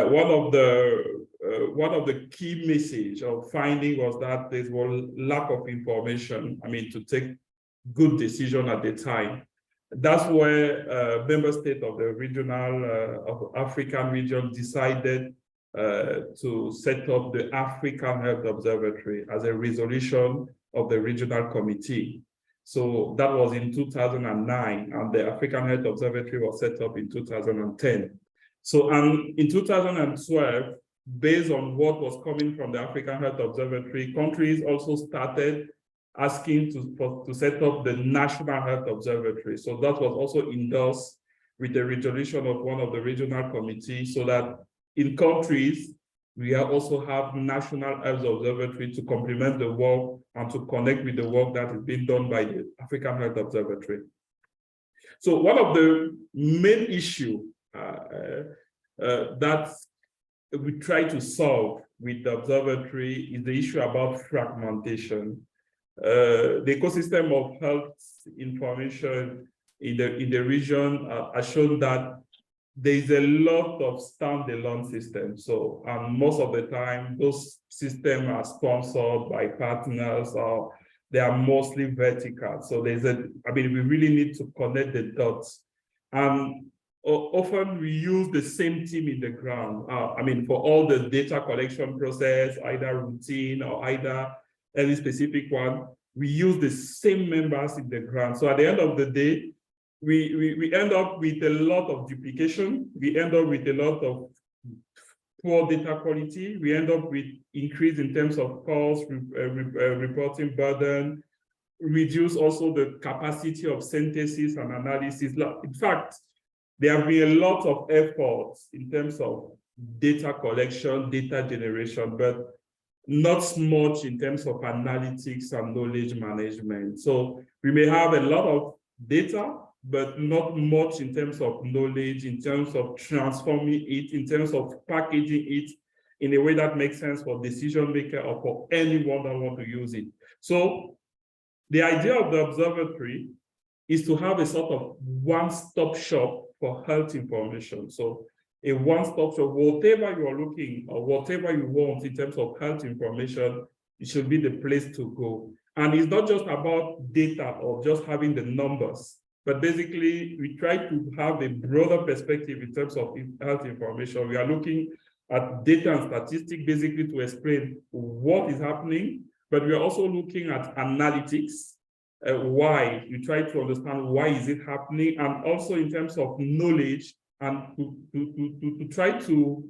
One of the key message of finding was that there was lack of information, to take good decision at the time. That's where member state of the regional of African region decided to set up the African Health Observatory as a resolution of the regional committee. So that was in 2009, and the African Health Observatory was set up in 2010. So, and in 2012, based on what was coming from the African Health Observatory, countries also started asking to set up the National Health Observatory. So that was also endorsed with the resolution of one of the regional committees, so that in countries, we also have National Health Observatory to complement the work and to connect with the work that is being done by the African Health Observatory. So one of the main issues that we try to solve with the observatory is the issue about fragmentation. The ecosystem of health information in the region has shown that there is a lot of standalone systems. So, most of the time, those systems are sponsored by partners, or they are mostly vertical. So we really need to connect the dots. And often we use the same team in the ground. For all the data collection process, either routine or either any specific one, we use the same members in the ground. So at the end of the day, we end up with a lot of duplication. We end up with a lot of poor data quality. We end up with increase in terms of cost, reporting burden, reduce also the capacity of synthesis and analysis. In fact, there have been a lot of efforts in terms of data collection, data generation, but not much in terms of analytics and knowledge management. So we may have a lot of data, but not much in terms of knowledge, in terms of transforming it, in terms of packaging it in a way that makes sense for decision maker or for anyone that want to use it. So the idea of the observatory is to have a sort of one-stop shop for health information. So a one-stop shop, whatever you are looking or whatever you want in terms of health information, it should be the place to go. And it's not just about data or just having the numbers, but basically we try to have a broader perspective in terms of health information. We are looking at data and statistics basically to explain what is happening, but we are also looking at analytics, why. We try to understand why is it happening, and also in terms of knowledge, and to try to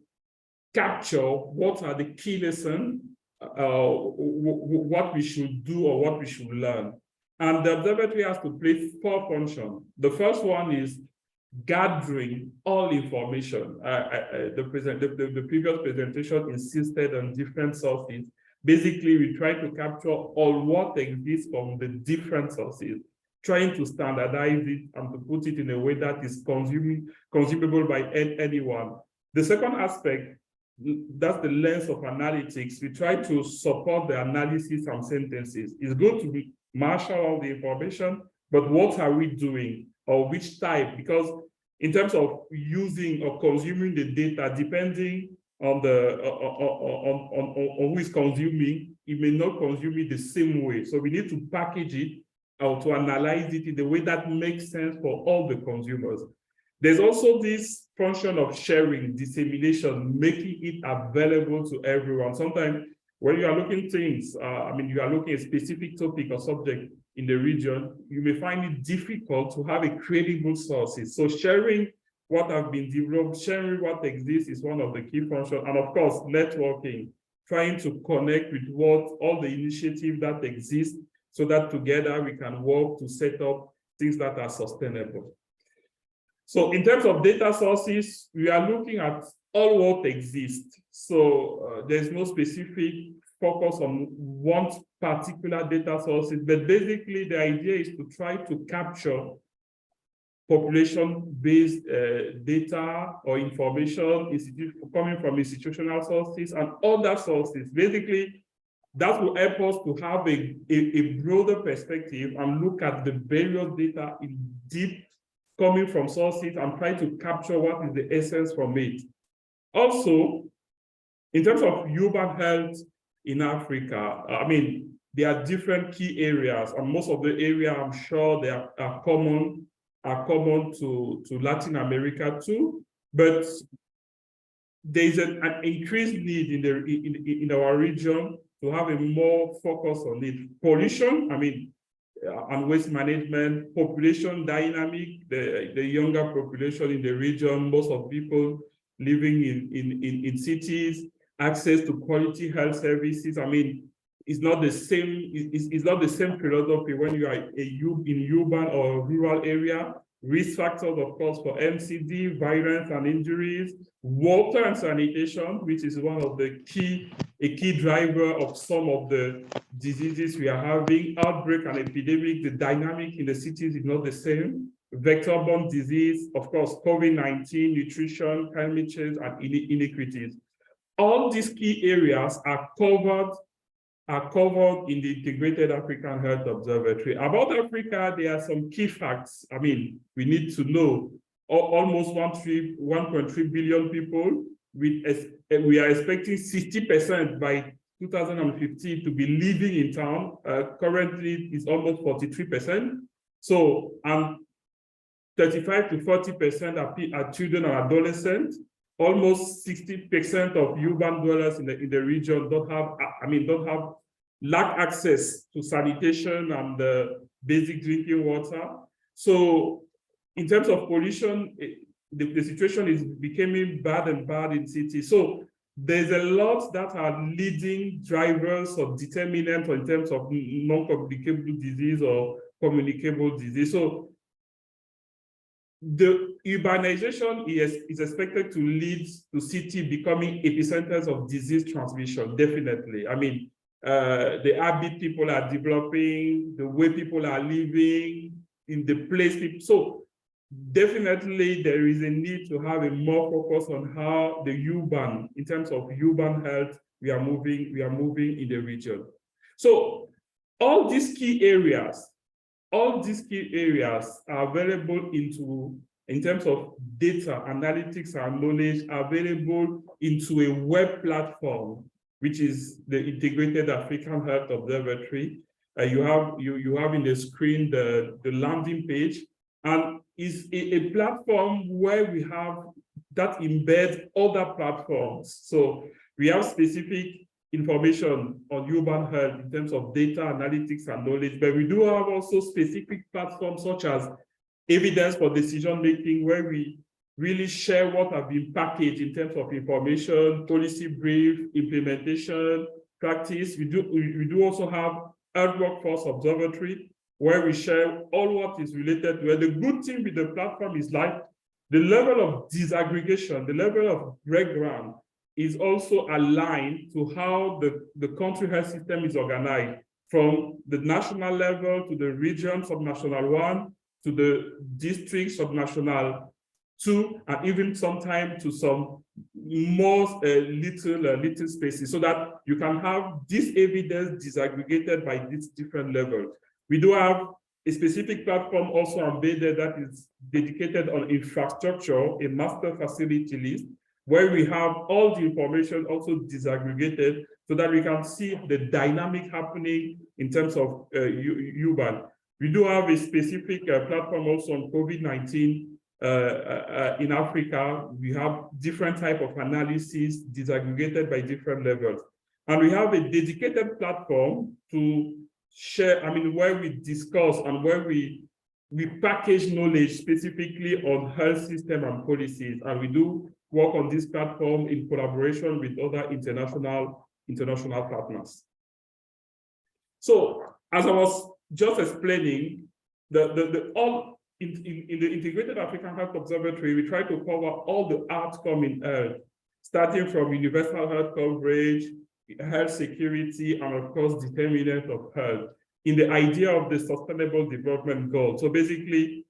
capture what are the key lessons, what we should do or what we should learn. And the observatory has to play 4 functions. The first one is gathering all information. The previous presentation insisted on different sources. Basically, we try to capture all what exists from the different sources, trying to standardize it and to put it in a way that is consumable by anyone. The second aspect, that's the lens of analytics. We try to support the analysis and synthesis. It's good to marshal all the information, but what are we doing, or which type? Because in terms of using or consuming the data, depending on the on who is consuming, it may not consume it the same way. So we need to package it or to analyze it in the way that makes sense for all the consumers. There's also this function of sharing, dissemination, making it available to everyone. Sometimes when you are looking things, you are looking at a specific topic or subject in the region, you may find it difficult to have a credible sources. So sharing what have been developed, sharing what exists is one of the key functions. And of course, networking, trying to connect with all the initiatives that exist so that together we can work to set up things that are sustainable. So in terms of data sources, we are looking at all what exists. So there's no specific focus on one particular data sources, but basically the idea is to try to capture population-based data or information coming from institutional sources and other sources. Basically, that will help us to have a broader perspective and look at the various data in deep coming from sources and try to capture what is the essence from it. Also, in terms of human health in Africa, there are different key areas, and most of the areas, I'm sure, they are common to Latin America too, but there's an increased need in our region to have a more focus on it. Pollution, and waste management, population dynamic, the younger population in the region, most of people living in cities, access to quality health services. I mean, it's not the same. It's not the same philosophy when you are in urban or rural area. Risk factors, of course, for MCD, violence and injuries, water and sanitation, which is one of the key driver of some of the diseases we are having. Outbreak and epidemic, the dynamic in the cities is not the same. Vector-borne disease, of course, COVID-19, nutrition, climate change, and inequities. All these key areas are covered in the Integrated African Health Observatory. About Africa, there are some key facts. I mean, we need to know almost 1.3 billion people. We are expecting 60% by 2050 to be living in town. Currently, it's almost 43%. So, 35 to 40% are children and adolescents. Almost 60% of urban dwellers in the region lack access to sanitation and basic drinking water. So in terms of pollution, the situation is becoming bad and bad in cities. So there's a lot that are leading drivers or determinants in terms of non-communicable disease or communicable disease. So the urbanization is expected to lead to cities becoming epicenters of disease transmission, definitely. I mean, the habit people are developing, the way people are living, in the place. So definitely there is a need to have a more focus on how the urban, in terms of urban health, we are moving in the region. So all these key areas are available in terms of data, analytics, and knowledge, available into a web platform, which is the Integrated African Health Observatory. You have in the screen the landing page, and is a platform where we have that embeds other platforms. So we have specific information on urban health in terms of data, analytics, and knowledge, but we do have also specific platforms such as evidence for decision-making, where we really share what have been packaged in terms of information, policy brief, implementation, practice. We do also have Health Workforce Observatory, where we share all what is related to it. The good thing with the platform is like the level of disaggregation, the level of breakdown is also aligned to how the country health system is organized, from the national level to the region, subnational 1, to the district, subnational 2, and even sometimes to some more little spaces, so that you can have this evidence disaggregated by these different levels. We do have a specific platform also embedded that is dedicated on infrastructure, a master facility list, where we have all the information also disaggregated so that we can see the dynamic happening in terms of urban. We do have a specific platform also on COVID-19 in Africa. We have different type of analysis disaggregated by different levels. And we have a dedicated platform to share, where we discuss and where we package knowledge specifically on health system and policies. And we do work on this platform in collaboration with other international partners. So as I was just explaining, in the Integrated African Health Observatory, we try to cover all the outcomes in health, starting from universal health coverage, health security, and of course, determinant of health, in the idea of the Sustainable Development Goal. So basically,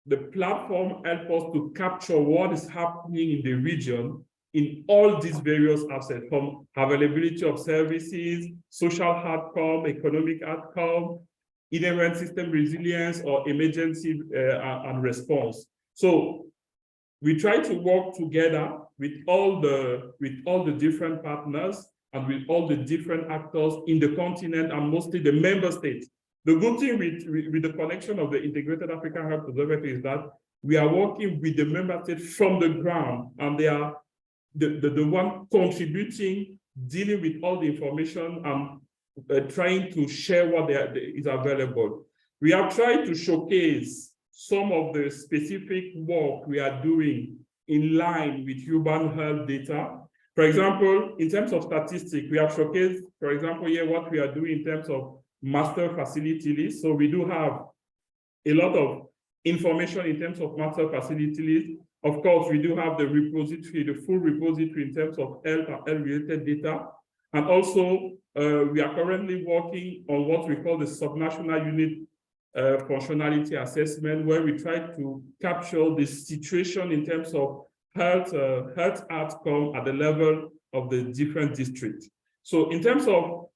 the platform helps us to capture what is happening in the region in all these various aspects, from availability of services, social outcome, economic outcome, inherent system resilience, or emergency and response. So we try to work together with all the different partners and with all the different actors in the continent, and mostly the member states. The good thing with the connection of the Integrated African Health Observatory is that we are working with the member states from the ground, and they are the one contributing, dealing with all the information, and trying to share what is available. we have tried to showcase some of the specific work we are doing in line with human health data. For example, in terms of statistics, we have showcased, for example, here what we are doing in terms of master facility list. So we do have a lot of information in terms of master facility list. Of course, we do have the repository, the full repository in terms of health and health-related data. And also, we are currently working on what we call the subnational unit functionality assessment, where we try to capture the situation in terms of health outcome at the level of the different districts. So in terms of,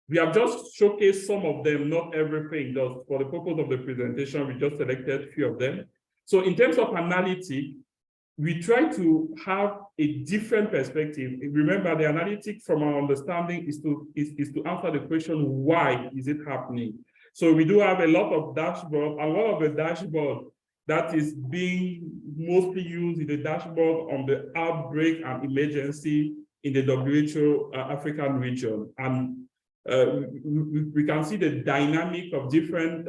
we have just showcased some of them, not everything. Just for the purpose of the presentation, we just selected a few of them. So in terms of analytic, we try to have a different perspective. Remember, the analytic, from our understanding, is to answer the question, why is it happening? So we do have a lot of dashboards, and one of the dashboards that is being mostly used in the dashboard on the outbreak and emergency in the WHO African region. And we can see the dynamic of different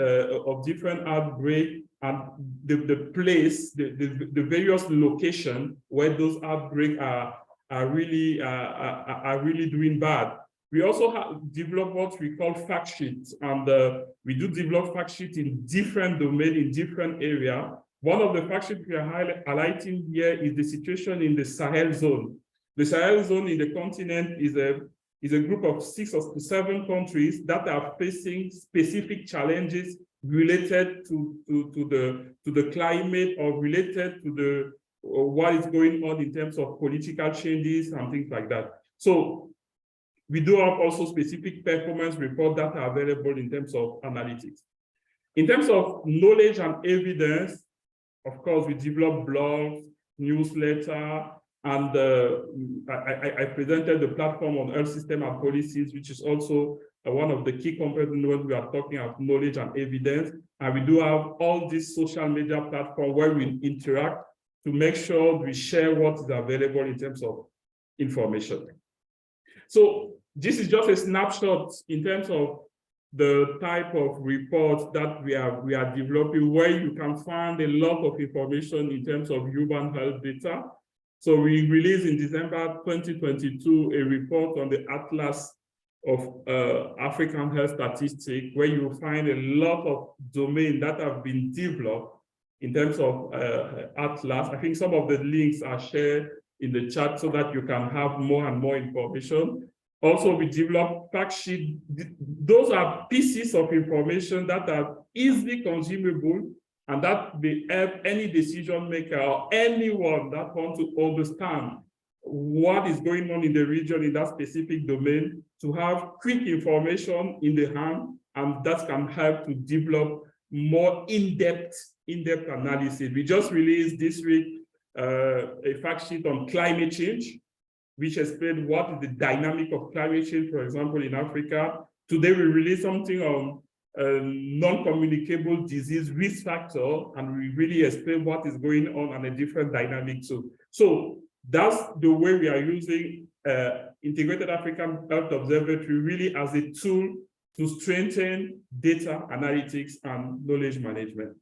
outbreaks and the place, the various locations where those outbreaks are really doing bad. We also have developed what we call fact sheets, and we do develop fact sheets in different domains, in different areas. One of the fact sheets we are highlighting here is the situation in the Sahel zone. The Sahel zone in the continent is a group of 6 or 7 countries that are facing specific challenges related to the climate, or related to what is going on in terms of political changes and things like that. So we do have also specific performance reports that are available in terms of analytics. In terms of knowledge and evidence, of course, we develop blogs, newsletter, and I presented the platform on health system and policies, which is also one of the key components when we are talking about knowledge and evidence. And we do have all these social media platforms where we interact to make sure we share what is available in terms of information. So this is just a snapshot in terms of the type of reports that we are developing, where you can find a lot of information in terms of human health data. So we released in December 2022 a report on the Atlas of African health statistics, where you will find a lot of domains that have been developed in terms of Atlas. I think some of the links are shared in the chat so that you can have more and more information. Also, we develop fact sheets. Those are pieces of information that are easily consumable and that may help any decision maker or anyone that wants to understand what is going on in the region in that specific domain to have quick information in the hand, and that can help to develop more in-depth analysis. We just released this week a fact sheet on climate change, which explains what is the dynamic of climate change, for example, in Africa. Today, we released something on non-communicable disease risk factor, and we really explain what is going on and a different dynamic too. So that's the way we are using Integrated African Health Observatory really as a tool to strengthen data analytics and knowledge management.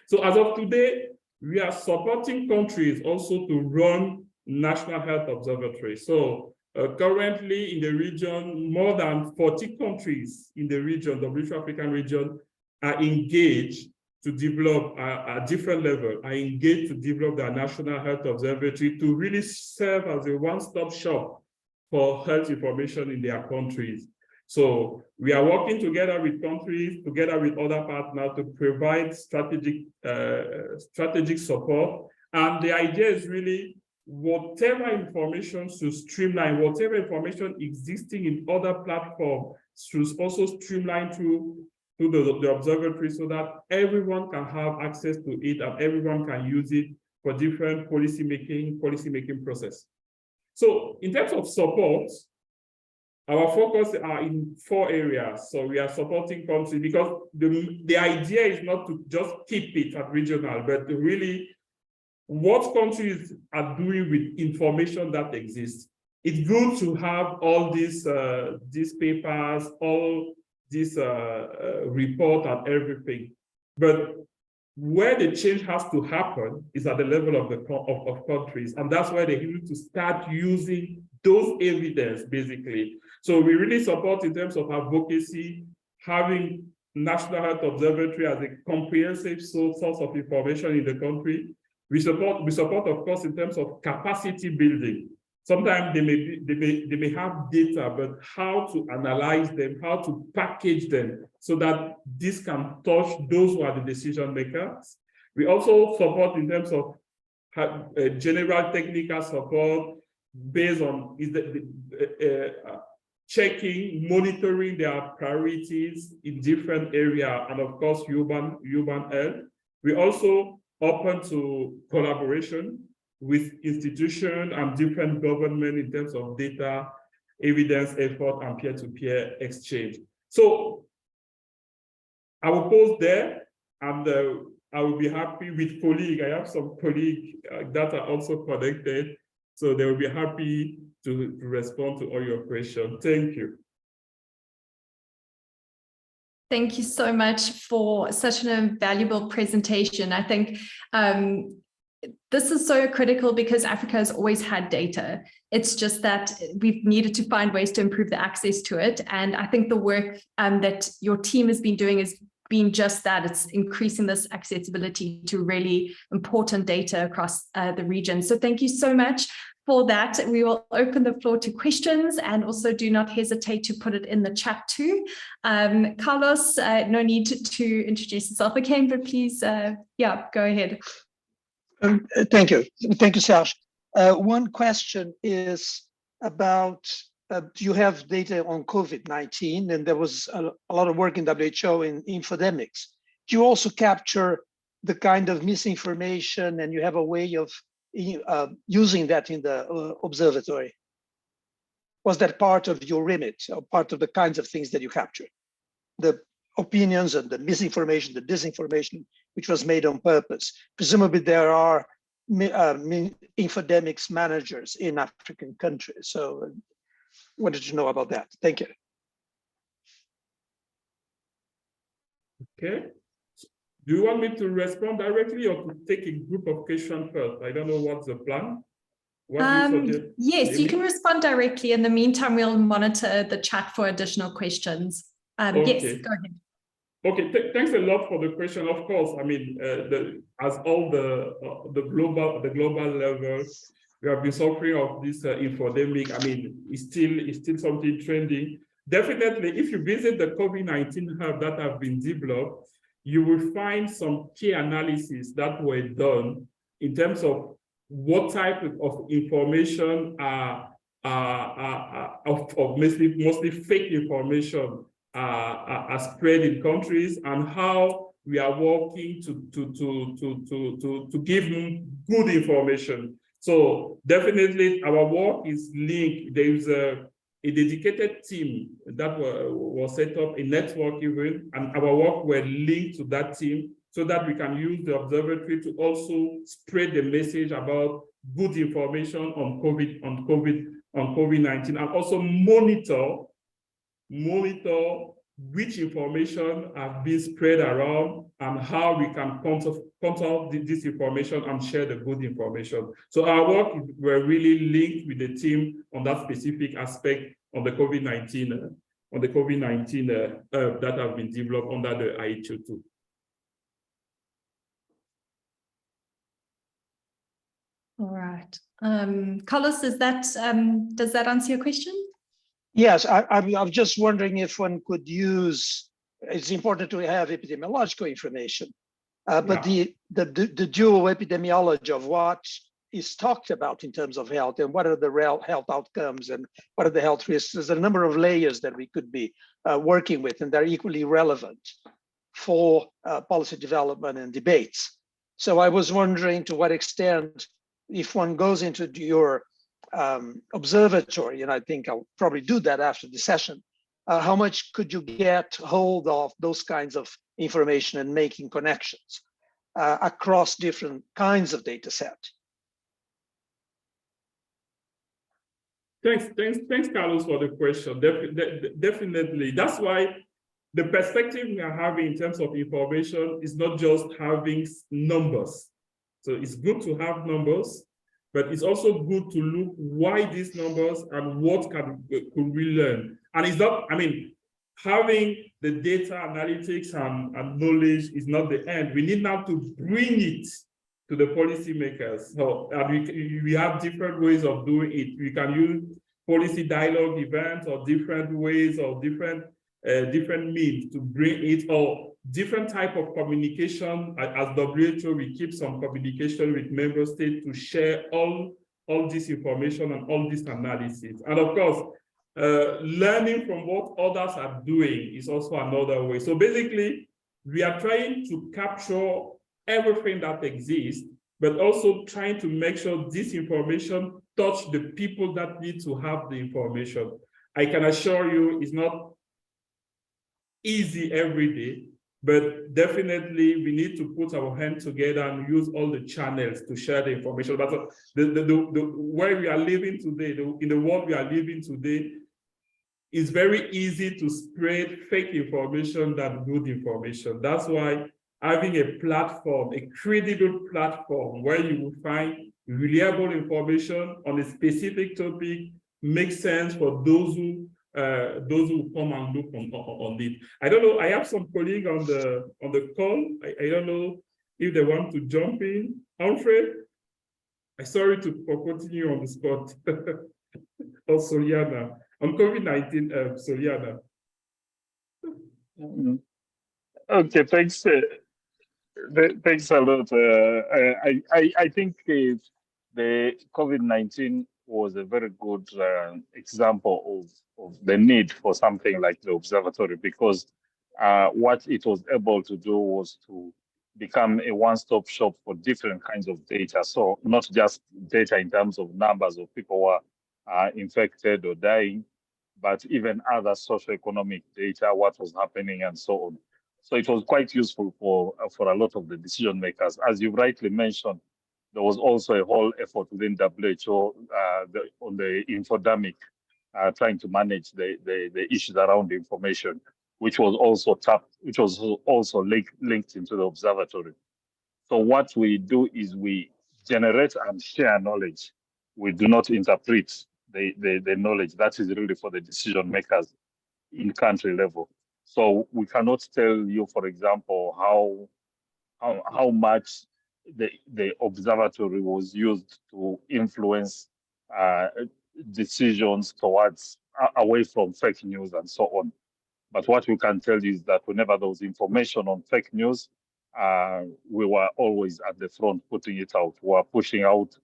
So as of today, we are supporting countries also to run National Health Observatory. So currently in the region, more than 40 countries in the region, the WHO African region, are engaged to develop at different level, are engaged to develop their National Health Observatory to really serve as a one-stop shop for health information in their countries. So we are working together with countries, together with other partners to provide strategic support. And the idea is really whatever information to streamline, whatever information existing in other platforms should also streamline through the observatory so that everyone can have access to it and everyone can use it for different policy making process. So in terms of support, our focus are in 4 areas. So we are supporting countries because the idea is not to just keep it at regional, but to really what countries are doing with information that exists. It's good to have all these papers, all report and everything. But where the change has to happen is at the level of the of countries, and that's why they need to start using those evidence basically. So we really support in terms of advocacy, having National Health Observatory as a comprehensive source of information in the country. We support, of course, in terms of capacity building. Sometimes they may have data, but how to analyze them, how to package them so that this can touch those who are the decision makers. We also support in terms of general technical support based on checking, monitoring their priorities in different areas, and of course, human health. We also open to collaboration with institutions and different government in terms of data, evidence, effort, and peer-to-peer exchange. So I will pause there, and I will be happy with colleagues. I have some colleagues that are also connected, so they will be happy to respond to all your questions. Thank you. Thank you so much for such an valuable presentation. I think this is so critical because Africa has always had data. It's just that we've needed to find ways to improve the access to it. And I think the work that your team has been doing is being just that. It's increasing this accessibility to really important data across the region. So thank you so much for that. We will open the floor to questions, and also do not hesitate to put it in the chat too. Carlos, no need to introduce yourself again, but please, yeah, go ahead. Thank you. Thank you, Serge. One question is about, you have data on COVID-19, and there was a lot of work in WHO in infodemics. Do you also capture the kind of misinformation, and you have a way of using that in the observatory? Was that part of your remit, or part of the kinds of things that you capture? The opinions and the misinformation, the disinformation, which was made on purpose. Presumably there are infodemics managers in African countries. So wanted to know about that. Thank you. Okay. Do you want me to respond directly or to take a group of questions first? I don't know what's the plan. Yes, you can respond directly. In the meantime, we'll monitor the chat for additional questions. Okay. Yes, go ahead. Okay, thanks a lot for the question. Of course, I mean, as all the global level, we have been suffering of this infodemic. I mean, it's still something trending. Definitely, if you visit the COVID-19 hub that have been developed, you will find some key analysis that were done in terms of what type of information of mostly fake information are spread in countries, and how we are working to give them good information. So definitely our work is linked. There is a dedicated team that was set up, a network even, and our work were linked to that team so that we can use the observatory to also spread the message about good information on COVID-19, and also monitor which information have been spread around and how we can counter this information and share the good information. So our work were really linked with the team on that specific aspect on the COVID-19 that have been developed under the IHO2. All right. Carlos, does that answer your question? Yes, I'm just wondering if one could use, it's important to have epidemiological information, but Yeah. the dual epidemiology of what is talked about in terms of health, and what are the real health outcomes, and what are the health risks. There's a number of layers that we could be working with, and they're equally relevant for policy development and debates. So I was wondering to what extent, if one goes into your observatory, and I think I'll probably do that after the session, how much could you get hold of those kinds of information and making connections across different kinds of data set? Thanks, Carlos, for the question. Definitely. That's why the perspective we are having in terms of information is not just having numbers. So it's good to have numbers, but it's also good to look why these numbers and what could we learn. And it's not, I mean, having the data analytics and knowledge is not the end. We need now to bring it to the policymakers. So we have different ways of doing it. We can use policy dialogue events or different ways or different means to bring it, or different type of communication. As WHO, we keep some communication with member states to share all this information and all this analysis. And of course, learning from what others are doing is also another way. So basically, we are trying to capture everything that exists, but also trying to make sure this information touch the people that need to have the information. I can assure you it's not easy every day, but definitely we need to put our hands together and use all the channels to share the information. But the where we are living today, in the world we are living today, it's very easy to spread fake information than good information. That's why having a platform, a credible platform where you will find reliable information on a specific topic makes sense for those who come and look on it. I don't know. I have some colleagues on the call. I don't know if they want to jump in. Alfred, I'm sorry for putting you on the spot. Or Soliana on COVID-19. Soliana. Okay, thanks. Thanks a lot. I think the COVID-19 was a very good example of the need for something like the observatory, because what it was able to do was to become a one-stop shop for different kinds of data. So not just data in terms of numbers of people who are infected or dying, but even other socioeconomic data, what was happening and so on. So it was quite useful for a lot of the decision makers. As you rightly mentioned, there was also a whole effort within WHO on the infodemic, trying to manage the issues around information, which was also linked into the observatory. So what we do is we generate and share knowledge. We do not interpret the knowledge. That is really for the decision makers in country level. So we cannot tell you, for example, how much the observatory was used to influence decisions towards away from fake news and so on. But what we can tell you is that whenever there was information on fake news, we were always at the front putting it out. We were pushing out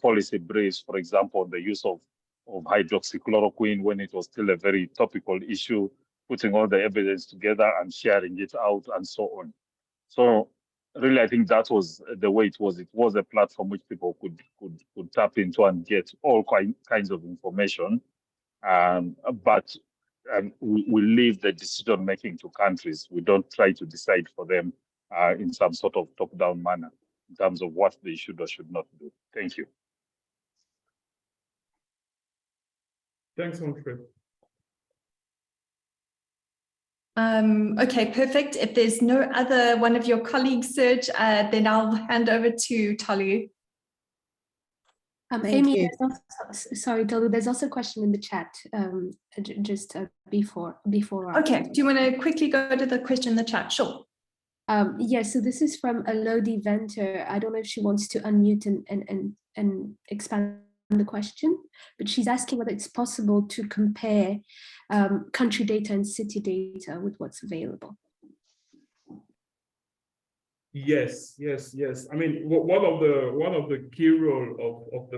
policy briefs, for example, the use of hydroxychloroquine when it was still a very topical issue, putting all the evidence together and sharing it out and so on. So really, I think that was the way it was. It was a platform which people could tap into and get all kinds of information. But we leave the decision making to countries. We don't try to decide for them in some sort of top-down manner in terms of what they should or should not do. Thank you. Thanks, Humphrey. Okay, perfect. If there's no other one of your colleagues, Serge, then I'll hand over to Tolu. Amy, sorry, Tolu, there's also a question in the chat just before. Okay, do you want to quickly go to the question in the chat? Sure. Yes, so this is from Elodie Venter. I don't know if she wants to unmute and expand the question, but she's asking whether it's possible to compare country data and city data with what's available. Yes. I mean, one of the key role of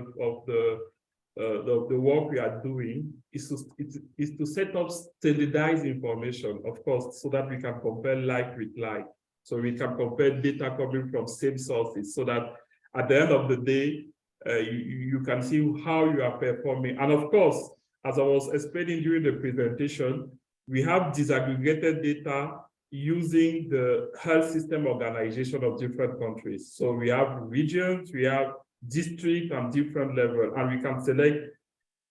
the work we are doing is to set up standardized information, of course, so that we can compare like with like. So we can compare data coming from same sources, so that at the end of the day, you can see how you are performing. And of course, as I was explaining during the presentation, we have disaggregated data using the health system organization of different countries. So we have regions, we have districts and different levels, and we can select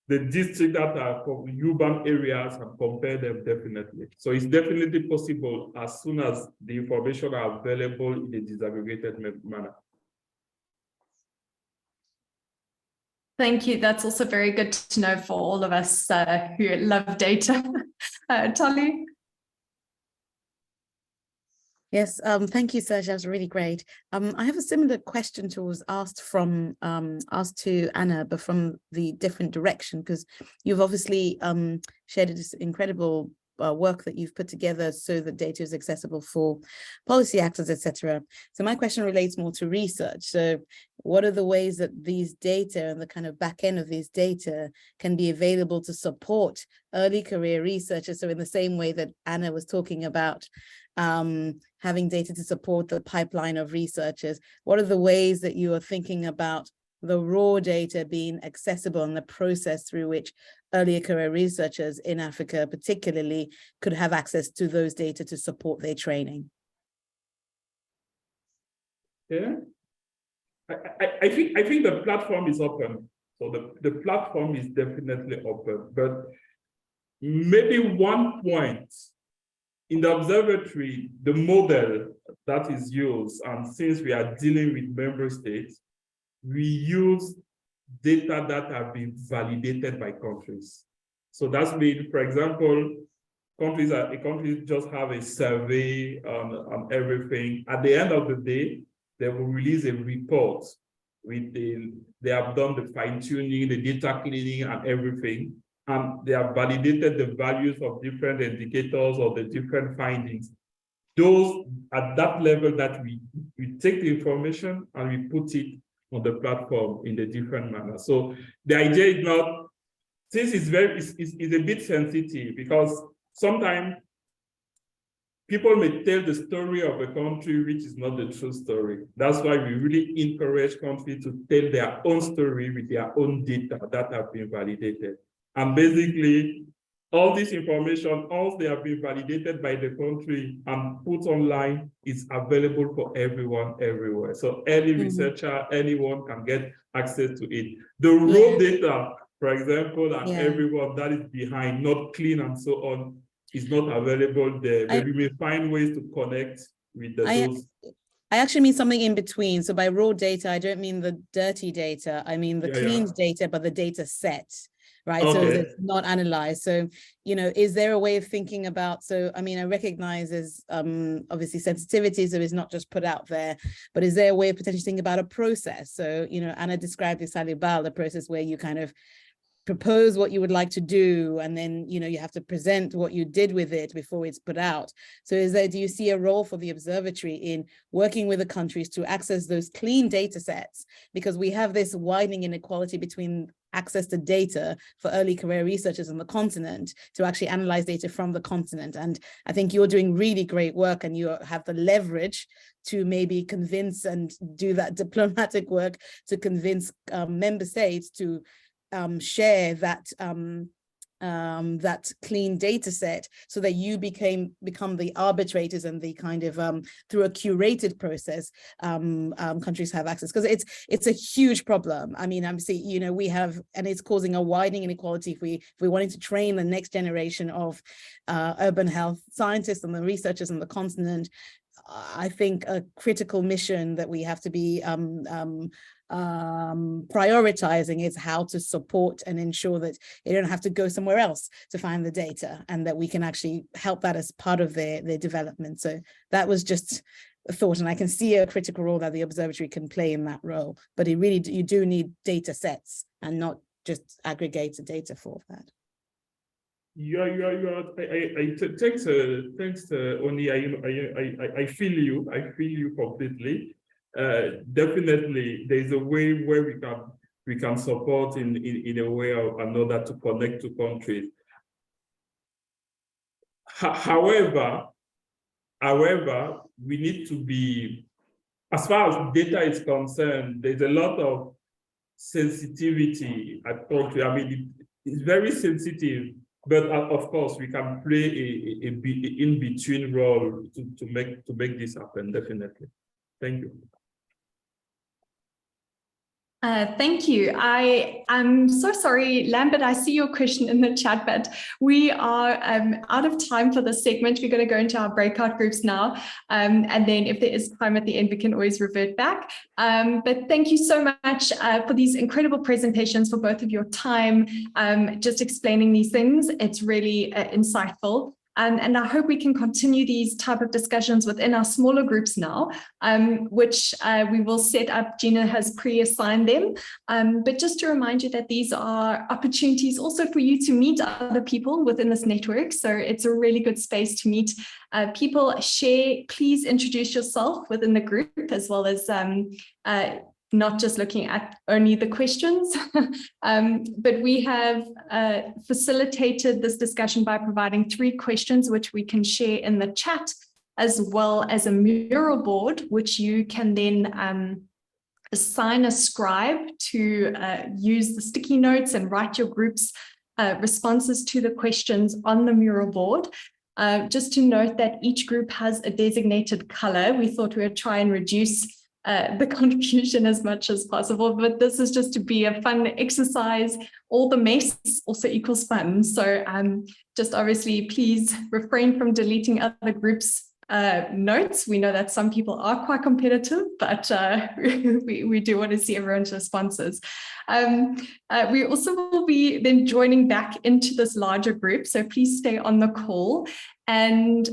the district that are from urban areas and compare them definitely. So it's definitely possible as soon as the information are available in a disaggregated manner. Thank you. That's also very good to know for all of us who love data. Tali? Yes, thank you, Serge. That was really great. I have a similar question to what was asked to Anna, but from the different direction, because you've obviously shared this incredible work that you've put together so that data is accessible for policy actors, etc. So my question relates more to research. So what are the ways that these data and the kind of back end of these data can be available to support early career researchers? So in the same way that Anna was talking about having data to support the pipeline of researchers, what are the ways that you are thinking about the raw data being accessible and the process through which earlier career researchers in Africa particularly could have access to those data to support their training? Yeah, I think the platform is open. So the platform is definitely open, but maybe one point in the observatory, the model that is used, and since we are dealing with member states, we use data that have been validated by countries. So that's mean, for example, countries just have a survey on everything. At the end of the day, they will release a report with they have done the fine-tuning, the data cleaning and everything. And they have validated the values of different indicators or the different findings. Those at that level that we take the information and we put it on the platform in a different manner. So the idea is not, since it's a bit sensitive, because sometimes people may tell the story of a country which is not the true story. That's why we really encourage countries to tell their own story with their own data that have been validated. And basically, all this information, once they have been validated by the country and put online, is available for everyone, everywhere. So any researcher, anyone can get access to it. The raw data, for example, and everyone that is behind, not clean and so on, is not available there. But we may find ways to connect with those. I actually mean something in between. So by raw data, I don't mean the dirty data. I mean the clean data, but the data set. Right, so it's not analyzed. So, you know, is there a way of thinking about, so, I mean, I recognize there's obviously sensitivity, so it's not just put out there, but is there a way of potentially thinking about a process? So, you know, Anna described the SALURBAL, the process where you kind of propose what you would like to do, and then, you know, you have to present what you did with it before it's put out. So do you see a role for the observatory in working with the countries to access those clean data sets? Because we have this widening inequality between access to data for early career researchers on the continent to actually analyze data from the continent. And I think you're doing really great work, and you have the leverage to maybe convince and do that diplomatic work to convince member states to share that that clean data set, so that you become the arbitrators and the kind of through a curated process countries have access, because it's a huge problem. I mean, I'm seeing, you know, we have, and it's causing a widening inequality if we're wanting to train the next generation of urban health scientists and the researchers on the continent. I think a critical mission that we have to be prioritizing is how to support and ensure that they don't have to go somewhere else to find the data, and that we can actually help that as part of their development. So that was just a thought, and I can see a critical role that the observatory can play in that role, but you do need data sets and not just aggregated data for that. Thanks, Oni. I feel you completely. Definitely, there's a way where we can support in a way or another to connect to countries. However, we need to be, as far as data is concerned, there's a lot of sensitivity at country. I mean, it's very sensitive. But of course, we can play a in-between role to make this happen, definitely. Thank you. Thank you. I'm so sorry, Lambert, I see your question in the chat, but we are out of time for this segment. We're going to go into our breakout groups now. And then if there is time at the end, we can always revert back. But thank you so much for these incredible presentations, for both of your time, just explaining these things. It's really insightful. And I hope we can continue these type of discussions within our smaller groups now, which we will set up. Gina has pre-assigned them. But just to remind you that these are opportunities also for you to meet other people within this network. So it's a really good space to meet people, share. Please introduce yourself within the group, as well as not just looking at only the questions, but we have facilitated this discussion by providing 3 questions, which we can share in the chat, as well as a mural board, which you can then assign a scribe to use the sticky notes and write your group's responses to the questions on the mural board. Just to note that each group has a designated color. We thought we would try and reduce the confusion as much as possible, but this is just to be a fun exercise. All the mess also equals fun. So just obviously, please refrain from deleting other groups' notes. We know that some people are quite competitive, but we do want to see everyone's responses. We also will be then joining back into this larger group, so please stay on the call. And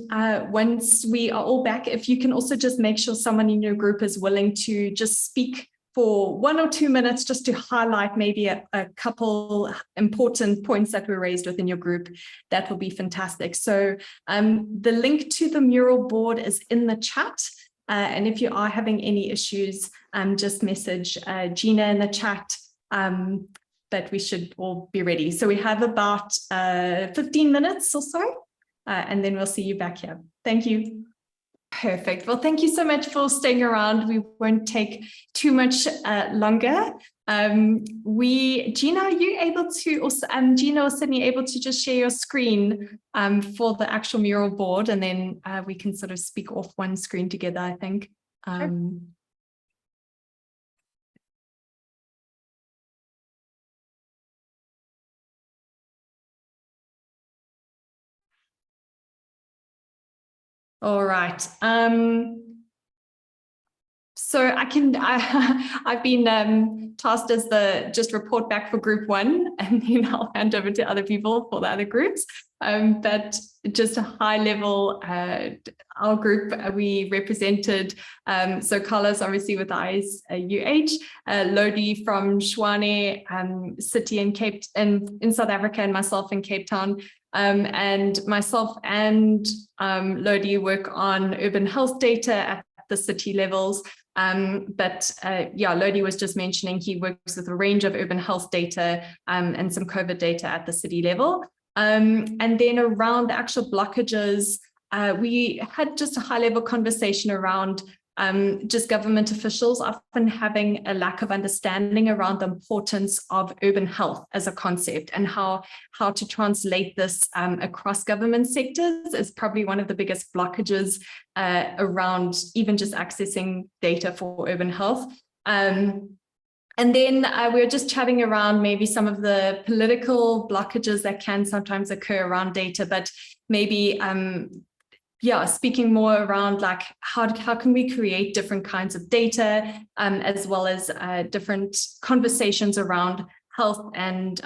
once we are all back, if you can also just make sure someone in your group is willing to just speak for 1 or 2 minutes, just to highlight maybe a couple important points that were raised within your group, that will be fantastic. So the link to the mural board is in the chat. And if you are having any issues, just message Gina in the chat. But we should all be ready. So we have about 15 minutes or so. And then we'll see you back here. Thank you. Perfect. Well, thank you so much for staying around. We won't take too much longer. Gina, are you able to, also, Gina or Sydney, able to just share your screen for the actual mural board, and then we can sort of speak off one screen together, I think. Sure. All right. So I've been tasked as the just report back for group 1, and then I'll hand over to other people for the other groups. But just a high level, our group, we represented, so Carlos obviously with ISUH, Lodi from Tshwane City in South Africa, and myself in Cape Town. And myself and Lodi work on urban health data at the city levels. Yeah, Lodi was just mentioning he works with a range of urban health data and some COVID data at the city level. And then around the actual blockages, we had just a high level conversation around just government officials often having a lack of understanding around the importance of urban health as a concept, and how to translate this across government sectors is probably one of the biggest blockages around even just accessing data for urban health. And then we were just chatting around maybe some of the political blockages that can sometimes occur around data, but maybe yeah, speaking more around like how can we create different kinds of data, as well as different conversations around health and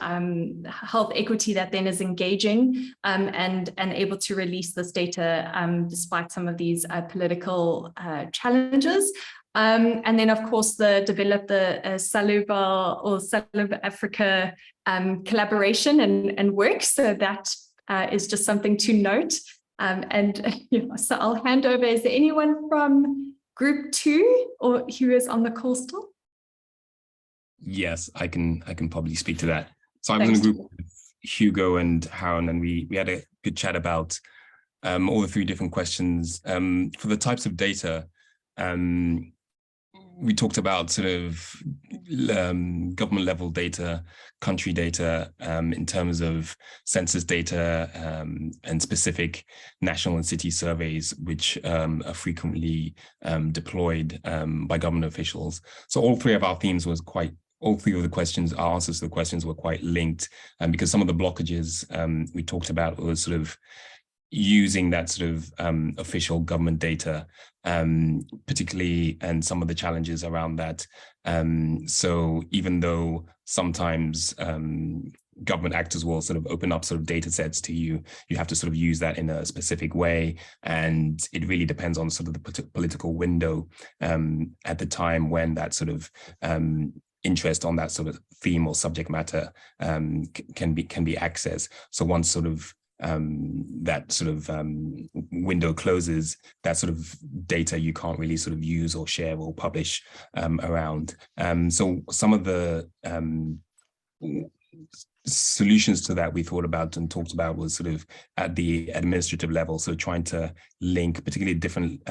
health equity that then is engaging and able to release this data despite some of these political challenges. And then, of course, develop the SALURBAL or SALURBAL Africa collaboration and work. So that is just something to note. So I'll hand over. Is there anyone from group 2 or who is on the call still? Yes, I can probably speak to that. So I was in a group with Hugo and Haron, and we had a good chat about all the 3 different questions. For the types of data, we talked about sort of government level data, country data, in terms of census data and specific national and city surveys, which are frequently deployed by government officials. So all 3 of our themes was quite all three of the questions, our answers to the questions were quite linked, because some of the blockages we talked about was sort of using that sort of official government data, particularly, and some of the challenges around that. So even though sometimes government actors will sort of open up sort of data sets to you, you have to sort of use that in a specific way. And it really depends on sort of the political window at the time when that sort of interest on that sort of theme or subject matter can be accessed. So once sort of that sort of window closes, that sort of data you can't really sort of use or share or publish around. So some of the solutions to that we thought about and talked about was sort of at the administrative level. So trying to link particularly different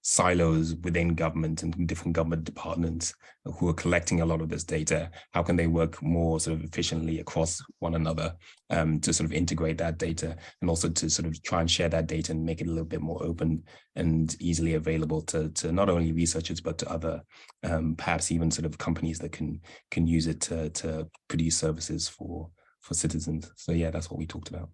silos within government and different government departments who are collecting a lot of this data. How can they work more sort of efficiently across one another to sort of integrate that data, and also to sort of try and share that data and make it a little bit more open and easily available to not only researchers, but to other, perhaps even sort of companies that can use it to produce services for citizens. So yeah, that's what we talked about.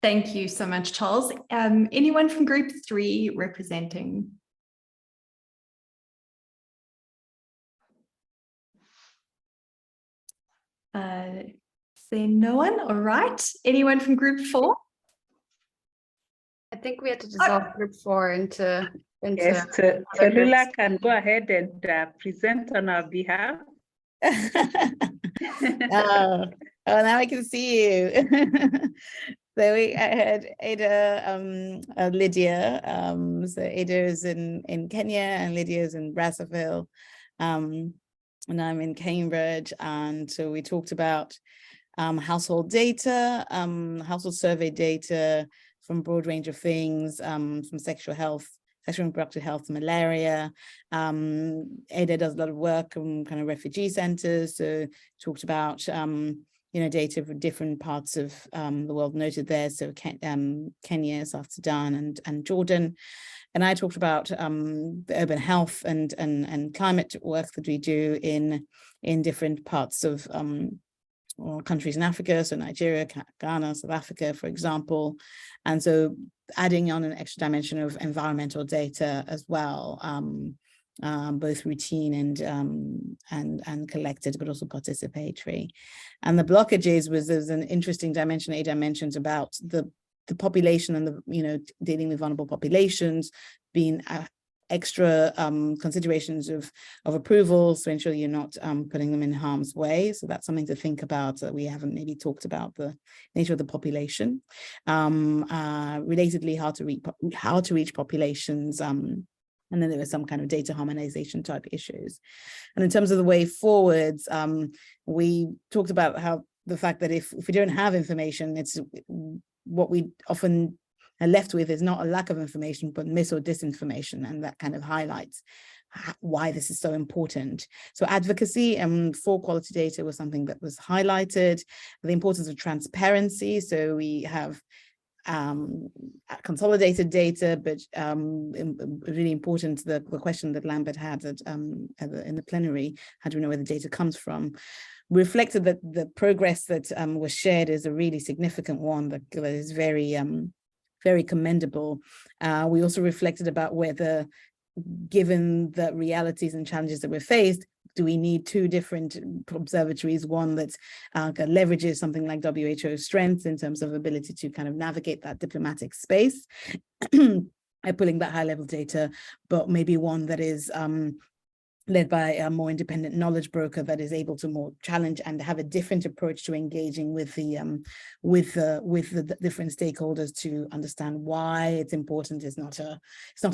Thank you so much, Charles. Anyone from group 3 representing? Is there no one? All right. Anyone from group 4? I think we had to dissolve group 4 into yes, Cellular can go ahead and present on our behalf. Oh, now I can see you. So I had Ada, Lydia. So Ada is in Kenya and Lydia is in Brazzaville. And I'm in Cambridge. And so we talked about household data, household survey data from a broad range of things, from sexual health, sexual and reproductive health, malaria. Ada does a lot of work on kind of refugee centers. So talked about data from different parts of the world noted there. So Kenya, South Sudan, and Jordan. And I talked about the urban health and climate work that we do in different parts of or countries in Africa, so Nigeria, Ghana, South Africa, for example. And so adding on an extra dimension of environmental data as well, both routine and collected, but also participatory. And the blockages there's an interesting dimension Ada mentions about the population and the dealing with vulnerable populations being extra considerations of approvals to ensure you're not putting them in harm's way. So that's something to think about that we haven't maybe talked about, the nature of the population. Relatedly, how to reach populations. And then there was some kind of data harmonization type issues. And in terms of the way forwards, we talked about how the fact that if we don't have information, it's what we often are left with is not a lack of information, but mis or disinformation. And that kind of highlights why this is so important. So advocacy for quality data was something that was highlighted. The importance of transparency. So we have consolidated data, but really important, the question that Lambert had in the plenary, how do we know where the data comes from, reflected that the progress that was shared is a really significant one that is very, very commendable. We also reflected about whether, given the realities and challenges that we're faced, do we need two different observatories, one that leverages something like WHO's strengths in terms of ability to kind of navigate that diplomatic space by pulling that high level data, but maybe one that is led by a more independent knowledge broker that is able to more challenge and have a different approach to engaging with the different stakeholders to understand why it's important. It's not a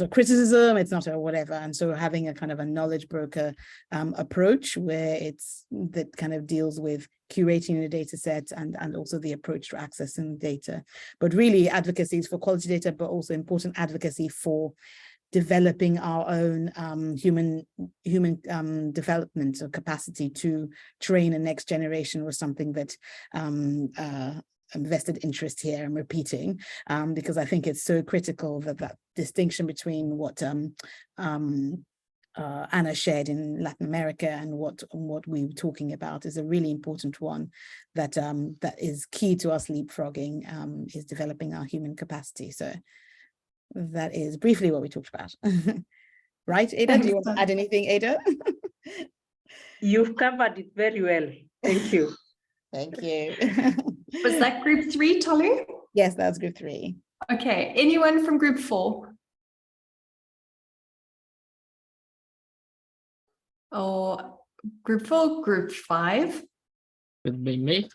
criticism, it's not a whatever. And so having a kind of a knowledge broker approach where that kind of deals with curating the data set and also the approach to accessing data, but really advocacies for quality data, but also important advocacy for developing our own human development or capacity to train a next generation was something that vested interest here. I'm repeating because I think it's so critical that distinction between what Anna shared in Latin America and what we were talking about is a really important one that that is key to us leapfrogging, is developing our human capacity. So that is briefly what we talked about. Right, Ada? Thanks. Do you want to add anything, Ada? You've covered it very well. Thank you. Thank you. Was that group 3, Tolu? Yes, that was group 3. Okay, anyone from group 4? Or group 4, group 5? Would be me.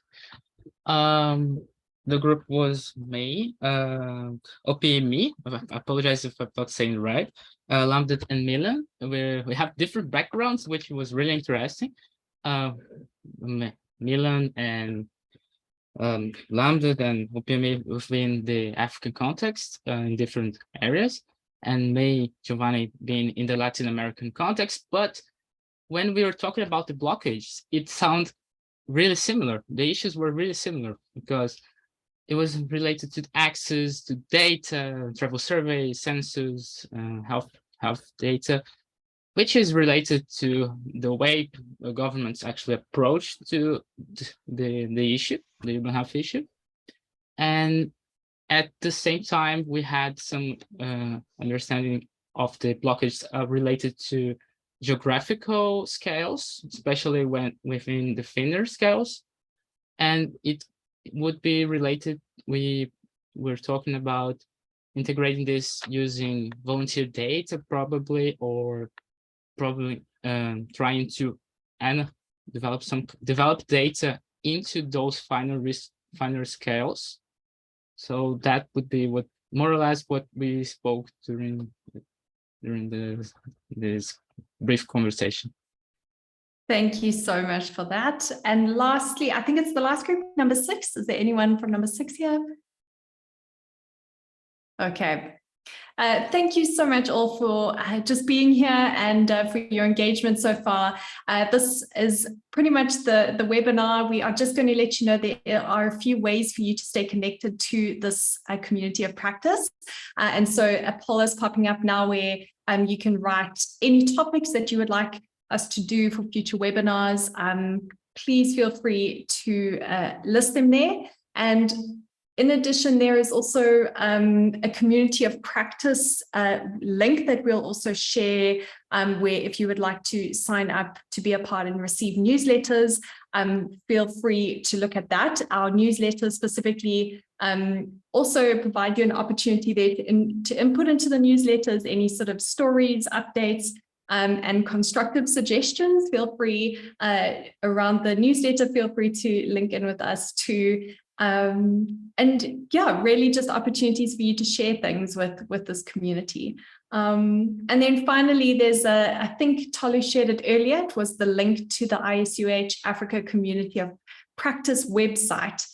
The group was me, OPME, I apologize if I'm not saying it right, Lambert and Milan. We have different backgrounds, which was really interesting. Milan and Lambert and OPME within the African context in different areas, and me, Giovanni, being in the Latin American context. But when we were talking about the blockages, it sounded really similar. The issues were really similar because it was related to access to data, travel surveys, census, health data, which is related to the way governments actually approach to the issue, the human health issue. And at the same time, we had some understanding of the blockage related to geographical scales, especially when within the thinner scales. And it would be related, we were talking about integrating this using volunteer data probably, or probably trying to develop data into those finer scales. So that would be what more or less what we spoke during this brief conversation. Thank you so much for that. And lastly, I think it's the last group, number 6. Is there anyone from number 6 here? Okay. Thank you so much all for just being here and for your engagement so far. This is pretty much the webinar. We are just going to let you know there are a few ways for you to stay connected to this community of practice. And so a poll is popping up now where you can write any topics that you would like us to do for future webinars. Please feel free to list them there. And in addition, there is also a community of practice link that we'll also share, where if you would like to sign up to be a part and receive newsletters, feel free to look at that. Our newsletters specifically also provide you an opportunity there to input into the newsletters any sort of stories, updates, and constructive suggestions. Feel free around the newsletter, feel free to link in with us too. And yeah, really just opportunities for you to share things with this community. And then finally, there's I think Tolu shared it earlier, it was the link to the ISUH Africa Community of Practice website.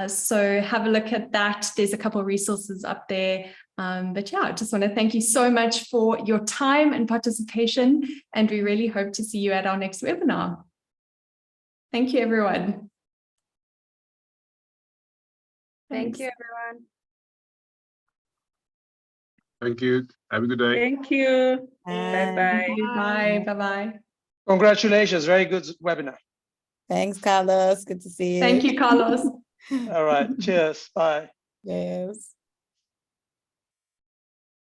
So have a look at that. There's a couple of resources up there. But yeah, I just want to thank you so much for your time and participation, and we really hope to see you at our next webinar. Thank you, everyone. Thank you, everyone. Thank you. Have a good day. Thank you. Bye-bye. Bye. Bye-bye. Congratulations. Very good webinar. Thanks, Carlos. Good to see you. Thank you, Carlos. All right. Cheers. Bye. Yes.